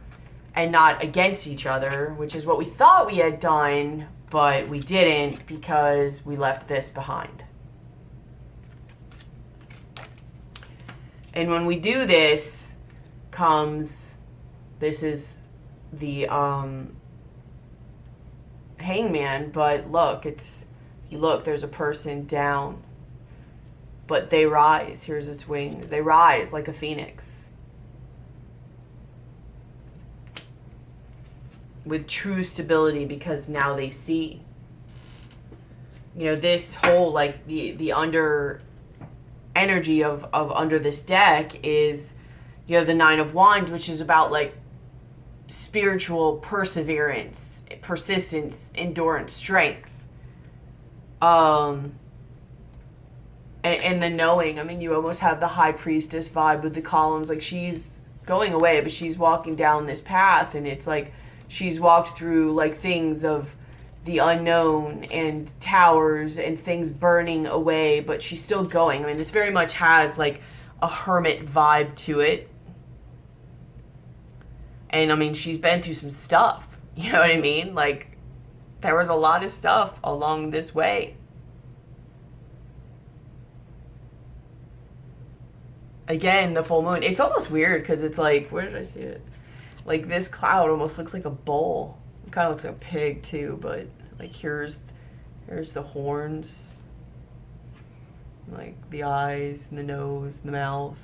and not against each other, which is what we thought we had done, but we didn't because we left this behind. And when we do this, this is the Hangman, but look, there's a person down, but they rise. Here's its wings. They rise like a phoenix with true stability because now they see. You know, this whole, like, the under energy of under this deck is, you have the Nine of Wands, which is about like spiritual perseverance, persistence, endurance, strength. And the knowing. I mean, you almost have the High Priestess vibe with the columns. Like, she's going away, but she's walking down this path, and it's like she's walked through like things of the unknown and towers and things burning away, but she's still going. I mean, this very much has like a hermit vibe to it. And I mean, she's been through some stuff. You know what I mean? Like, there was a lot of stuff along this way. Again, the full moon. It's almost weird because it's like, where did I see it? Like, this cloud almost looks like a bull. It kind of looks like a pig too, but like here's the horns. Like the eyes and the nose and the mouth.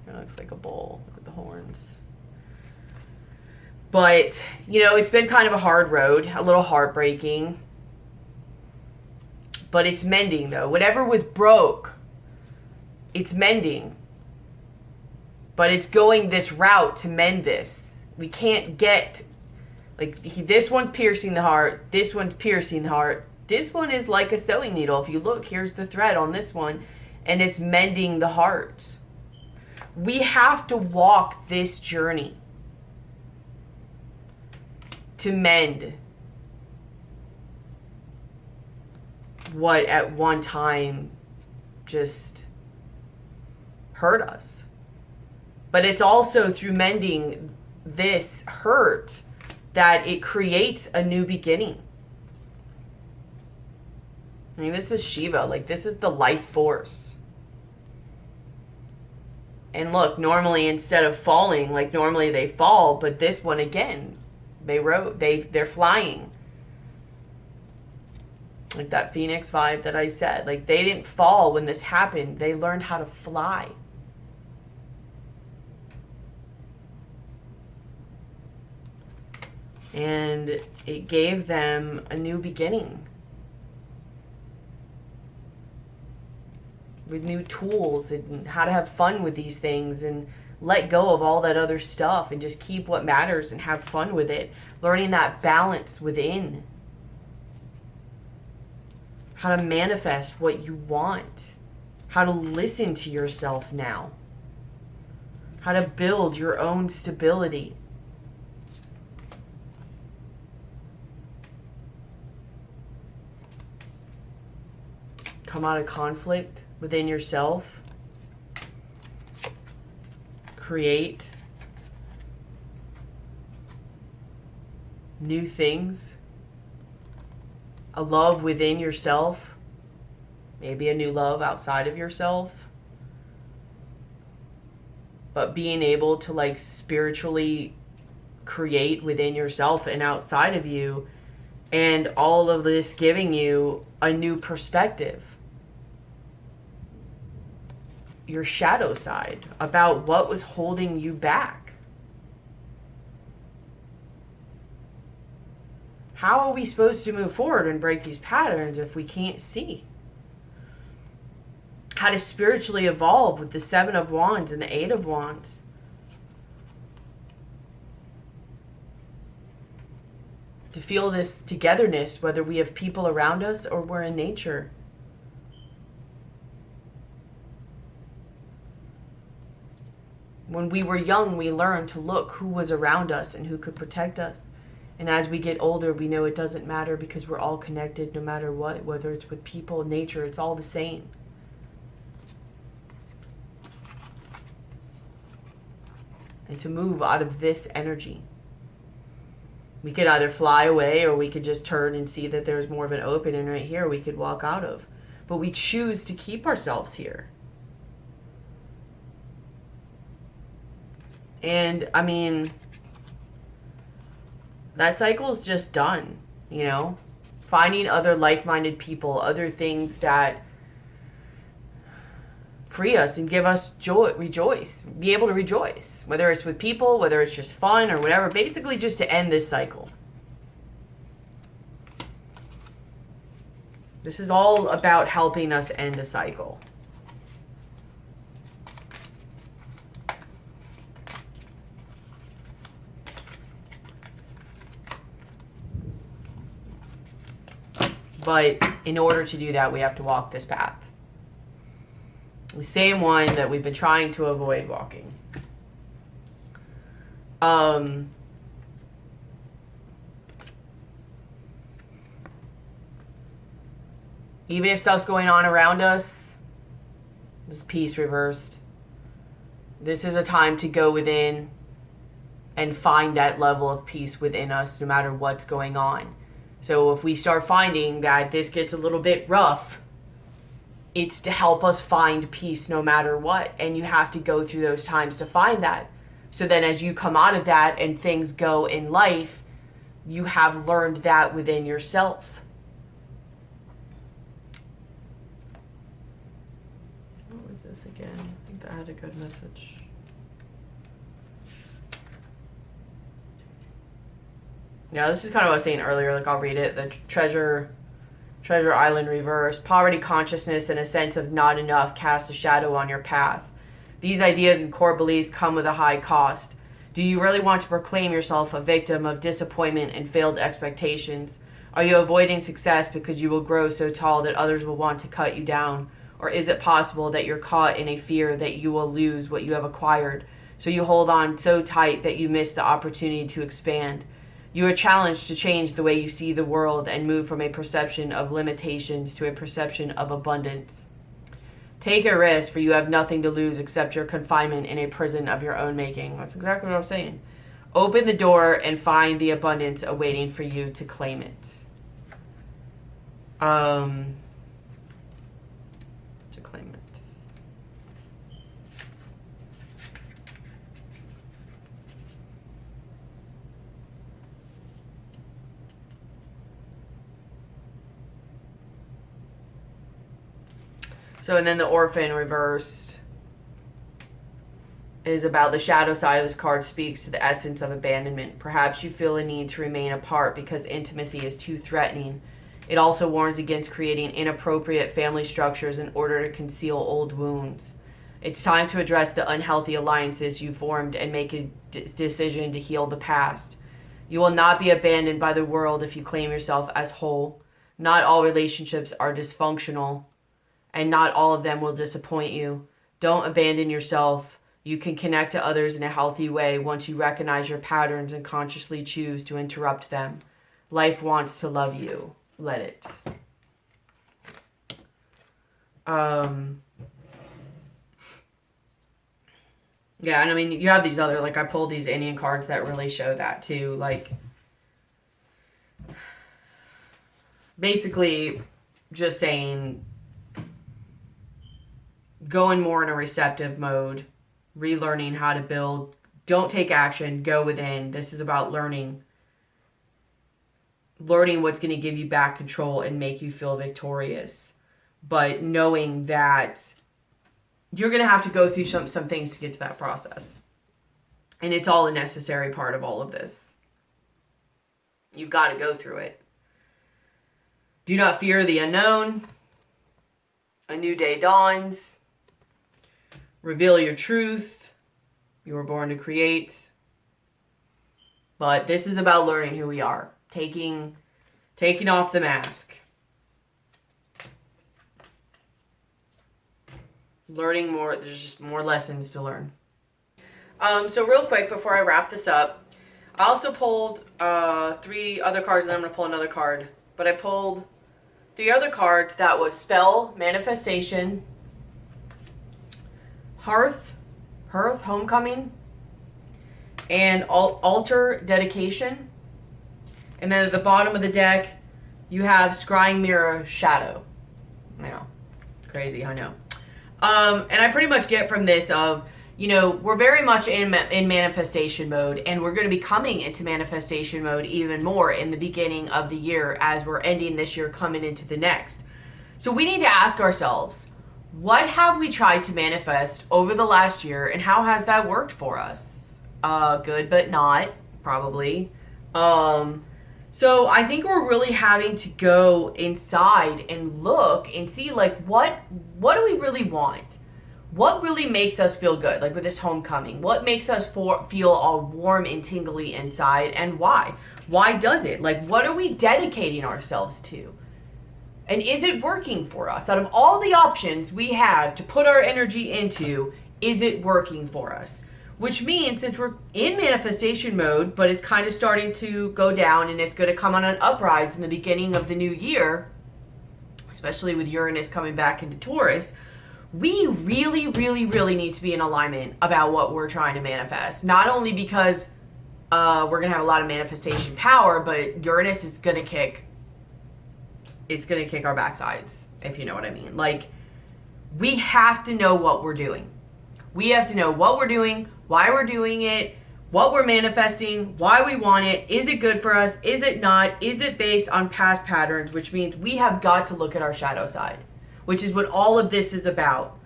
It looks like a bull with the horns. But, you know, it's been kind of a hard road, a little heartbreaking. But it's mending, though. Whatever was broke, it's mending. But it's going this route to mend this. We can't get, like, this one's piercing the heart. This one's piercing the heart. This one is like a sewing needle. If you look, here's the thread on this one. And it's mending the heart. We have to walk this journey to mend what at one time just hurt us. But it's also through mending this hurt that it creates a new beginning. I mean, this is Shiva. Like, this is the life force. And look, normally instead of falling, like normally they fall, but this one again, they're flying. Like that Phoenix vibe that I said. Like, they didn't fall when this happened. They learned how to fly. And it gave them a new beginning. With new tools and how to have fun with these things and let go of all that other stuff and just keep what matters and have fun with it. Learning that balance within. How to manifest what you want. How to listen to yourself now. How to build your own stability. Come out of conflict within yourself. Create new things. A love within yourself. Maybe a new love outside of yourself. But being able to like spiritually create within yourself and outside of you. And all of this giving you a new perspective. Your shadow side about what was holding you back. How are we supposed to move forward and break these patterns if we can't see? How to spiritually evolve with the 7 of Wands and the 8 of Wands. To feel this togetherness, whether we have people around us or we're in nature. When we were young, we learned to look who was around us and who could protect us. And as we get older, we know it doesn't matter because we're all connected no matter what, whether it's with people, nature, it's all the same. And to move out of this energy. We could either fly away or we could just turn and see that there's more of an opening right here we could walk out of. But we choose to keep ourselves here. And, I mean, that cycle is just done, you know? Finding other like-minded people, other things that free us and give us joy, rejoice, be able to rejoice. Whether it's with people, whether it's just fun or whatever, basically just to end this cycle. This is all about helping us end a cycle. But in order to do that, we have to walk this path. The same one that we've been trying to avoid walking. Even if stuff's going on around us, this is peace reversed. This is a time to go within and find that level of peace within us no matter what's going on. So if we start finding that this gets a little bit rough, it's to help us find peace no matter what. And you have to go through those times to find that. So then as you come out of that and things go in life, you have learned that within yourself. this again. I think that had a good message. Yeah, this is kind of what I was saying earlier. Like, I'll read it. The treasure island reverse. Poverty consciousness and a sense of not enough cast a shadow on your path. These ideas and core beliefs come with a high cost. Do you really want to proclaim yourself a victim of disappointment and failed expectations? Are you avoiding success because you will grow so tall that others will want to cut you down? Or is it possible that you're caught in a fear that you will lose what you have acquired, so you hold on so tight that you miss the opportunity to expand? You are challenged to change the way you see the world and move from a perception of limitations to a perception of abundance. Take a risk, for you have nothing to lose except your confinement in a prison of your own making. That's exactly what I'm saying. Open the door and find the abundance awaiting for you to claim it. To claim it. So, and then the orphan reversed is about the shadow side of this card speaks to the essence of abandonment. Perhaps you feel a need to remain apart because intimacy is too threatening. It also warns against creating inappropriate family structures in order to conceal old wounds. It's time to address the unhealthy alliances you formed and make a decision to heal the past. You will not be abandoned by the world if you claim yourself as whole. Not all relationships are dysfunctional, and not all of them will disappoint you. Don't abandon yourself. You can connect to others in a healthy way once you recognize your patterns and consciously choose to interrupt them. Life wants to love you. Let it. Yeah, and I mean, you have these other, like, I pulled these Indian cards that really show that too. Like, basically just saying, going more in a receptive mode, relearning how to build. Don't take action, go within. This is about learning what's going to give you back control and make you feel victorious. But knowing that you're going to have to go through some things to get to that process. And it's all a necessary part of all of this. You've got to go through it. Do not fear the unknown. A new day dawns. Reveal your truth. You were born to create. But this is about learning who we are. Taking off the mask. Learning more. There's just more lessons to learn. So real quick before I wrap this up, I also pulled 3 other cards, and then I'm going to pull another card. But I pulled 3 other cards. That was Spell, Manifestation, Hearth, Homecoming, and Altar, Dedication. And then at the bottom of the deck, you have Scrying Mirror, Shadow. I know. Crazy, I know. And I pretty much get from this of, you know, we're very much in manifestation mode, and we're going to be coming into manifestation mode even more in the beginning of the year as we're ending this year, coming into the next. So we need to ask ourselves, what have we tried to manifest over the last year, and how has that worked for us? Good, but not, probably. So I think we're really having to go inside and look and see, like, what do we really want? What really makes us feel good? Like with this homecoming, what makes us feel all warm and tingly inside, and why? Why does it? Like, what are we dedicating ourselves to? And is it working for us? Out of all the options we have to put our energy into, is it working for us? Which means, since we're in manifestation mode, but it's kind of starting to go down and it's going to come on an uprise in the beginning of the new year, especially with Uranus coming back into Taurus, we really, really, really need to be in alignment about what we're trying to manifest. Not only because we're going to have a lot of manifestation power, but Uranus is going to kick our backsides, if you know what I mean. Like, we have to know what we're doing. We have to know what we're doing, why we're doing it, what we're manifesting, why we want it. Is it good for us? Is it not? Is it based on past patterns? Which means we have got to look at our shadow side, which is what all of this is about.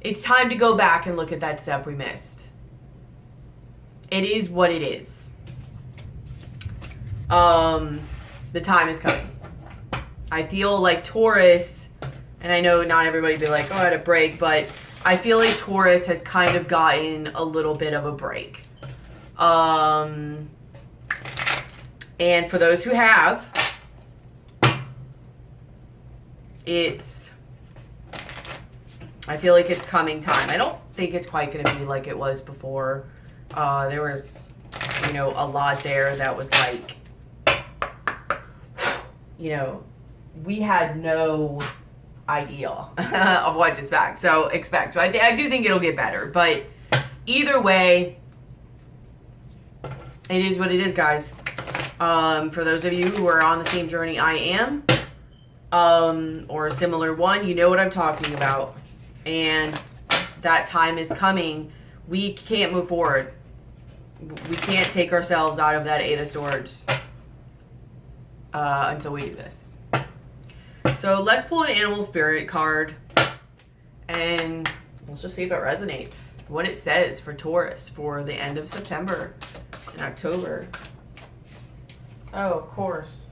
it's time to go back and look at that step we missed. It is what it is. The time is coming. I feel like Taurus, and I know not everybody be like, oh, I had a break, but I feel like Taurus has kind of gotten a little bit of a break. And for those who have, I feel like it's coming time. I don't think it's quite going to be like it was before. There was, a lot there that was like, we had no idea of what to expect. So I do think it'll get better. But either way, it is what it is, guys. For those of you who are on the same journey I am, or a similar one, you know what I'm talking about. And that time is coming. We can't move forward. We can't take ourselves out of that Eight of Swords until we do this. So let's pull an animal spirit card and let's just see if it resonates. What it says for Taurus for the end of September and October. Oh, of course.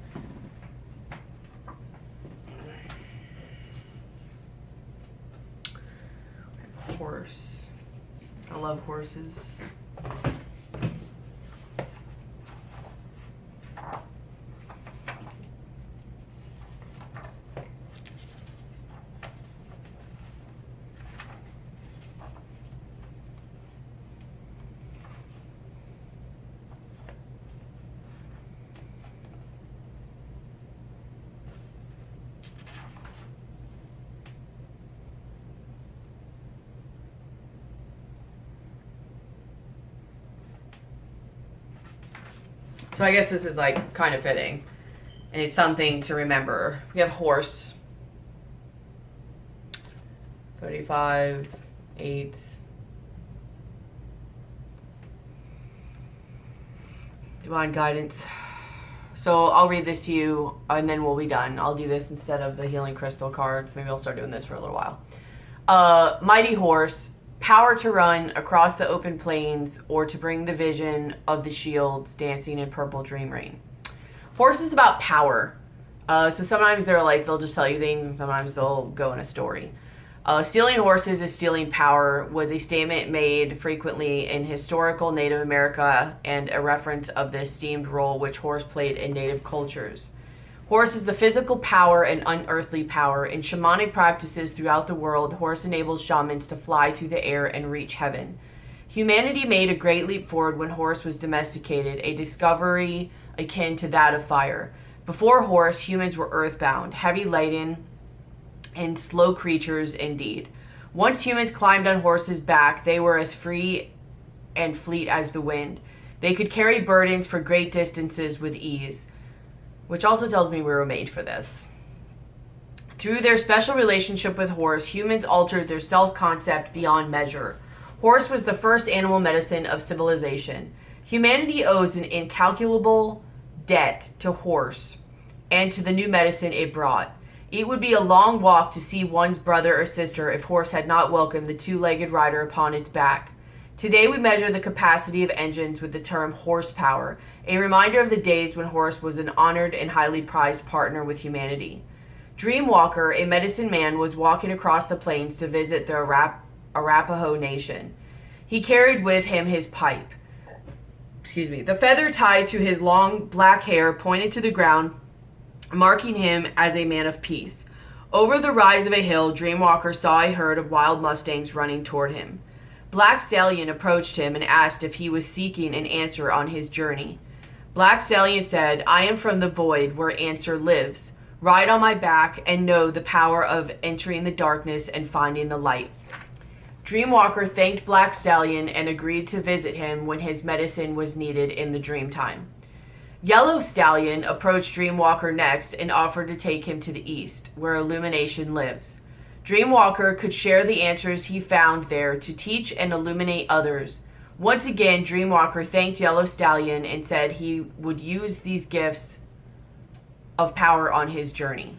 Horse. I love horses. So I guess this is like kind of fitting. And it's something to remember. We have horse. 35, 8. Divine guidance. So I'll read this to you and then we'll be done. I'll do this instead of the healing crystal cards. Maybe I'll start doing this for a little while. Mighty horse. Power to run across the open plains or to bring the vision of the shields dancing in purple dream rain. Horse is about power. So sometimes they'll just tell you things and sometimes they'll go in a story. Stealing horses is stealing power was a statement made frequently in historical Native America and a reference of the esteemed role which horse played in Native cultures. Horse is the physical power and unearthly power. In shamanic practices throughout the world, horse enables shamans to fly through the air and reach heaven. Humanity made a great leap forward when horse was domesticated, a discovery akin to that of fire. Before horse, humans were earthbound, heavy-laden, and slow creatures indeed. Once humans climbed on horses' back, they were as free and fleet as the wind. They could carry burdens for great distances with ease. Which also tells me we were made for this. Through their special relationship with horse, humans altered their self-concept beyond measure. Horse was the first animal medicine of civilization. Humanity owes an incalculable debt to horse and to the new medicine it brought. It would be a long walk to see one's brother or sister if horse had not welcomed the two-legged rider upon its back. Today we measure the capacity of engines with the term horsepower, a reminder of the days when horse was an honored and highly prized partner with humanity. Dreamwalker, a medicine man, was walking across the plains to visit the Arapaho Nation. He carried with him his pipe. The feather tied to his long black hair pointed to the ground, marking him as a man of peace. Over the rise of a hill, Dreamwalker saw a herd of wild mustangs running toward him. Black Stallion approached him and asked if he was seeking an answer on his journey. Black Stallion said, "I am from the void where answer lives. Ride on my back and know the power of entering the darkness and finding the light." Dreamwalker thanked Black Stallion and agreed to visit him when his medicine was needed in the dream time. Yellow Stallion approached Dreamwalker next and offered to take him to the east, where illumination lives. Dreamwalker could share the answers he found there to teach and illuminate others. Once again, Dreamwalker thanked Yellow Stallion and said he would use these gifts of power on his journey.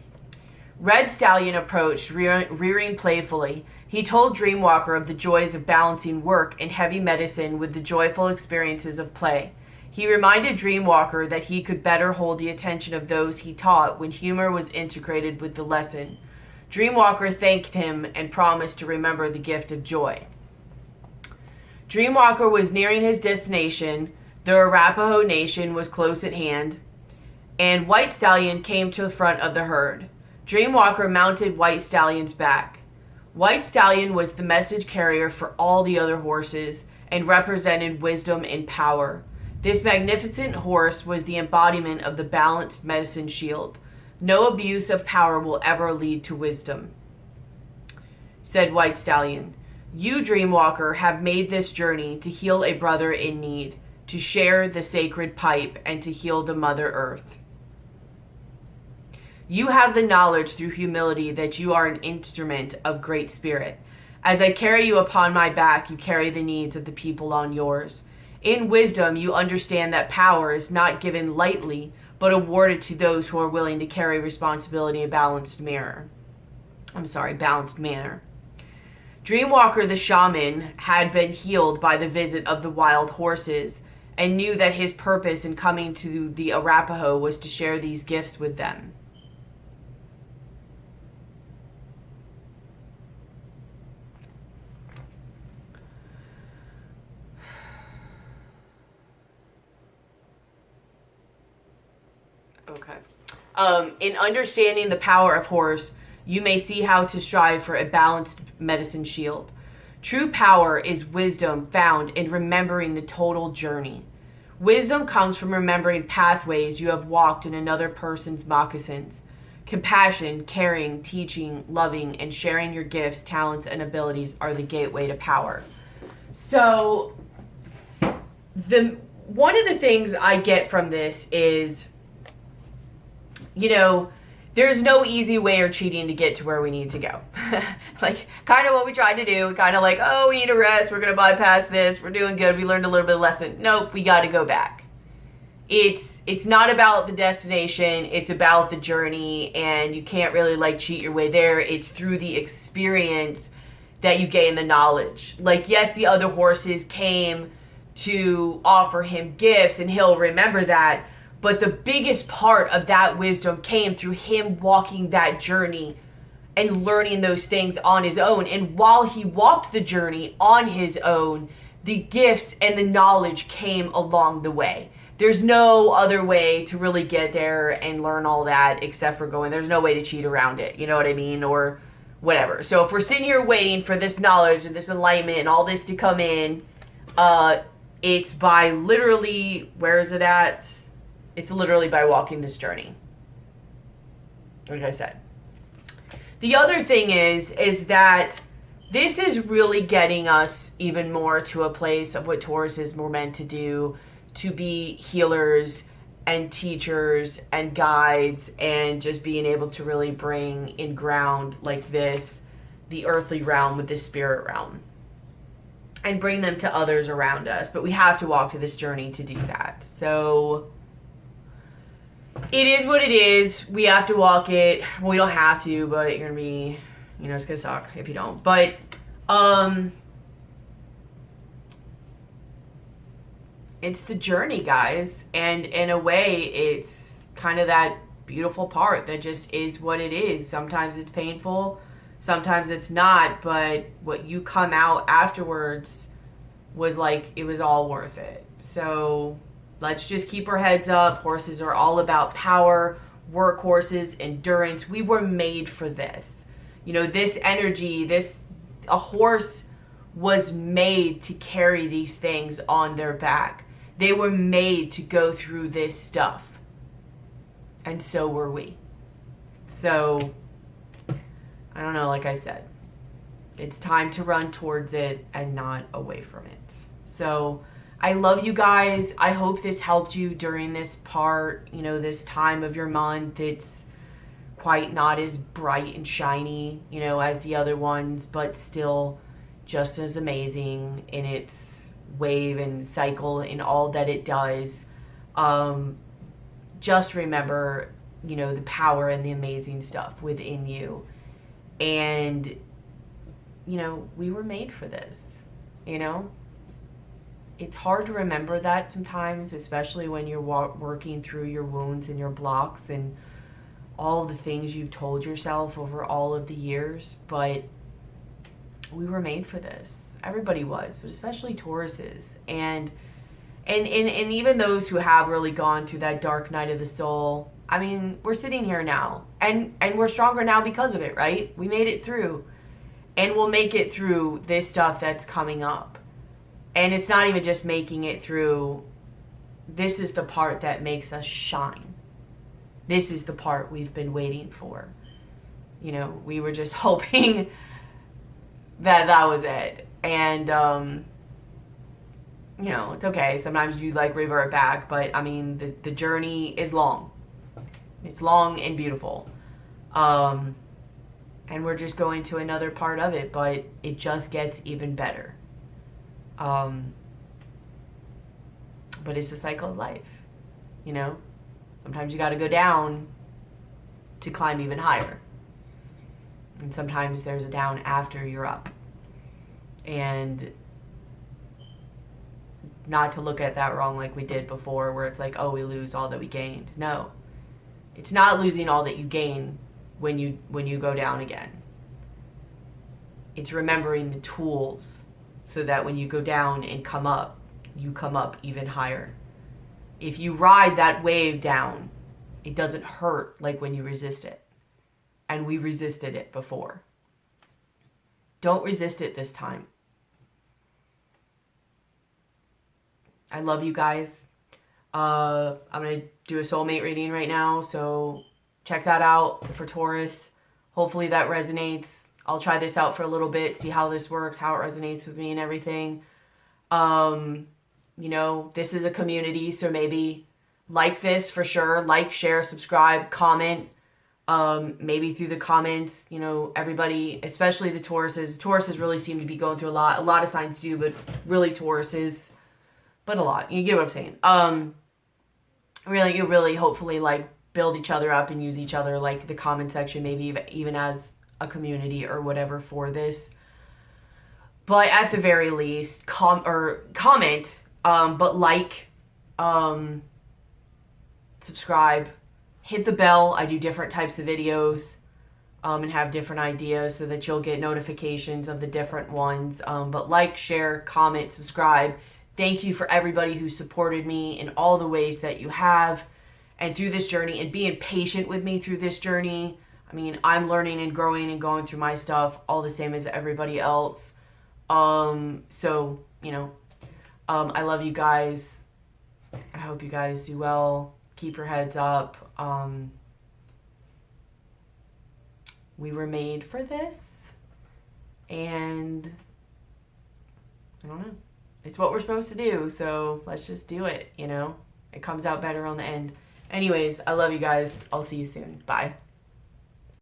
Red Stallion approached, rearing playfully. He told Dreamwalker of the joys of balancing work and heavy medicine with the joyful experiences of play. He reminded Dreamwalker that he could better hold the attention of those he taught when humor was integrated with the lesson. Dreamwalker thanked him and promised to remember the gift of joy. Dreamwalker was nearing his destination. The Arapaho Nation was close at hand, and White Stallion came to the front of the herd. Dreamwalker mounted White Stallion's back. White Stallion was the message carrier for all the other horses and represented wisdom and power. This magnificent horse was the embodiment of the balanced medicine shield. No abuse of power will ever lead to wisdom, said White Stallion. You, Dreamwalker, have made this journey to heal a brother in need, to share the sacred pipe, and to heal the Mother Earth. You have the knowledge through humility that you are an instrument of great spirit. As I carry you upon my back, you carry the needs of the people on yours. In wisdom, you understand that power is not given lightly, but awarded to those who are willing to carry responsibility in a balanced manner. Dreamwalker the shaman had been healed by the visit of the wild horses and knew that his purpose in coming to the Arapaho was to share these gifts with them. Okay. In understanding the power of horse, you may see how to strive for a balanced medicine shield. True power is wisdom found in remembering the total journey. Wisdom comes from remembering pathways you have walked in another person's moccasins. Compassion, caring, teaching, loving, and sharing your gifts, talents, and abilities are the gateway to power. So, one of the things I get from this is, there's no easy way or cheating to get to where we need to go. Like, kind of what we tried to do. Kind of like, oh, we need a rest. We're going to bypass this. We're doing good. We learned a little bit of lesson. Nope, we got to go back. It's not about the destination. It's about the journey. And you can't really, cheat your way there. It's through the experience that you gain the knowledge. Yes, the other horses came to offer him gifts, and he'll remember that. But the biggest part of that wisdom came through him walking that journey and learning those things on his own. And while he walked the journey on his own, the gifts and the knowledge came along the way. There's no other way to really get there and learn all that except for going. There's no way to cheat around it. You know what I mean? Or whatever. So if we're sitting here waiting for this knowledge and this enlightenment and all this to come in, it's by literally, where is it at? It's literally by walking this journey. Like I said. The other thing is that this is really getting us even more to a place of what Taurus were meant to do, to be healers and teachers and guides, and just being able to really bring in ground like this, the earthly realm with the spirit realm, and bring them to others around us. But we have to walk to this journey to do that. So it is what it is. We have to walk it. Well, we don't have to, but you're gonna be, it's gonna suck if you don't. But it's the journey, guys. And in a way, it's kind of that beautiful part that just is what it is. Sometimes it's painful, sometimes it's not, but what you come out afterwards was it was all worth it. So let's just keep our heads up. Horses are all about power, workhorses, endurance. We were made for this. This energy, a horse was made to carry these things on their back. They were made to go through this stuff. And so were we. So, I don't know, like I said, it's time to run towards it and not away from it. So, I love you guys. I hope this helped you during this part, this time of your month. It's quite not as bright and shiny, as the other ones, but still just as amazing in its wave and cycle in all that it does. Just remember, you know, the power and the amazing stuff within you. And, you know, we were made for this, you know? It's hard to remember that sometimes, especially when you're working through your wounds and your blocks and all the things you've told yourself over all of the years, but we were made for this. Everybody was, but especially Tauruses. And even those who have really gone through that dark night of the soul, I mean, we're sitting here now, and we're stronger now because of it, right? We made it through, and we'll make it through this stuff that's coming up. And it's not even just making it through. This is the part that makes us shine. This is the part we've been waiting for. You know, we were just hoping that was it. And, you know, it's okay. Sometimes you like revert back, but I mean, the journey is long. It's long and beautiful. And we're just going to another part of it, but it just gets even better. But it's a cycle of life, you know? Sometimes you got to go down to climb even higher. And sometimes there's a down after you're up. And not to look at that wrong like we did before, where it's like, oh, we lose all that we gained. No. It's not losing all that you gain when you go down again. It's remembering the tools so that when you go down and come up, you come up even higher. If you ride that wave down, it doesn't hurt like when you resist it. And we resisted it before. Don't resist it this time. I love you guys. I'm going to do a soulmate reading right now, so check that out for Taurus. Hopefully that resonates. I'll try this out for a little bit, see how this works, how it resonates with me and everything. You know, this is a community, so maybe like this for sure. Like, share, subscribe, comment. Maybe through the comments, you know, everybody, especially the Tauruses. Tauruses really seem to be going through a lot. A lot of signs do, but really Tauruses. But a lot. You get what I'm saying. You really hopefully like build each other up and use each other, like the comment section, maybe even as a community or whatever for this. But at the very least, comment, but like, subscribe, hit the bell. I do different types of videos, and have different ideas so that you'll get notifications of the different ones. But like, share, comment, subscribe. Thank you for everybody who supported me in all the ways that you have and through this journey, and being patient with me through this journey. I mean, I'm learning and growing and going through my stuff all the same as everybody else. So, you know, I love you guys. I hope you guys do well. Keep your heads up. We were made for this, and I don't know. It's what we're supposed to do, so let's just do it, you know? It comes out better on the end. Anyways, I love you guys. I'll see you soon. Bye.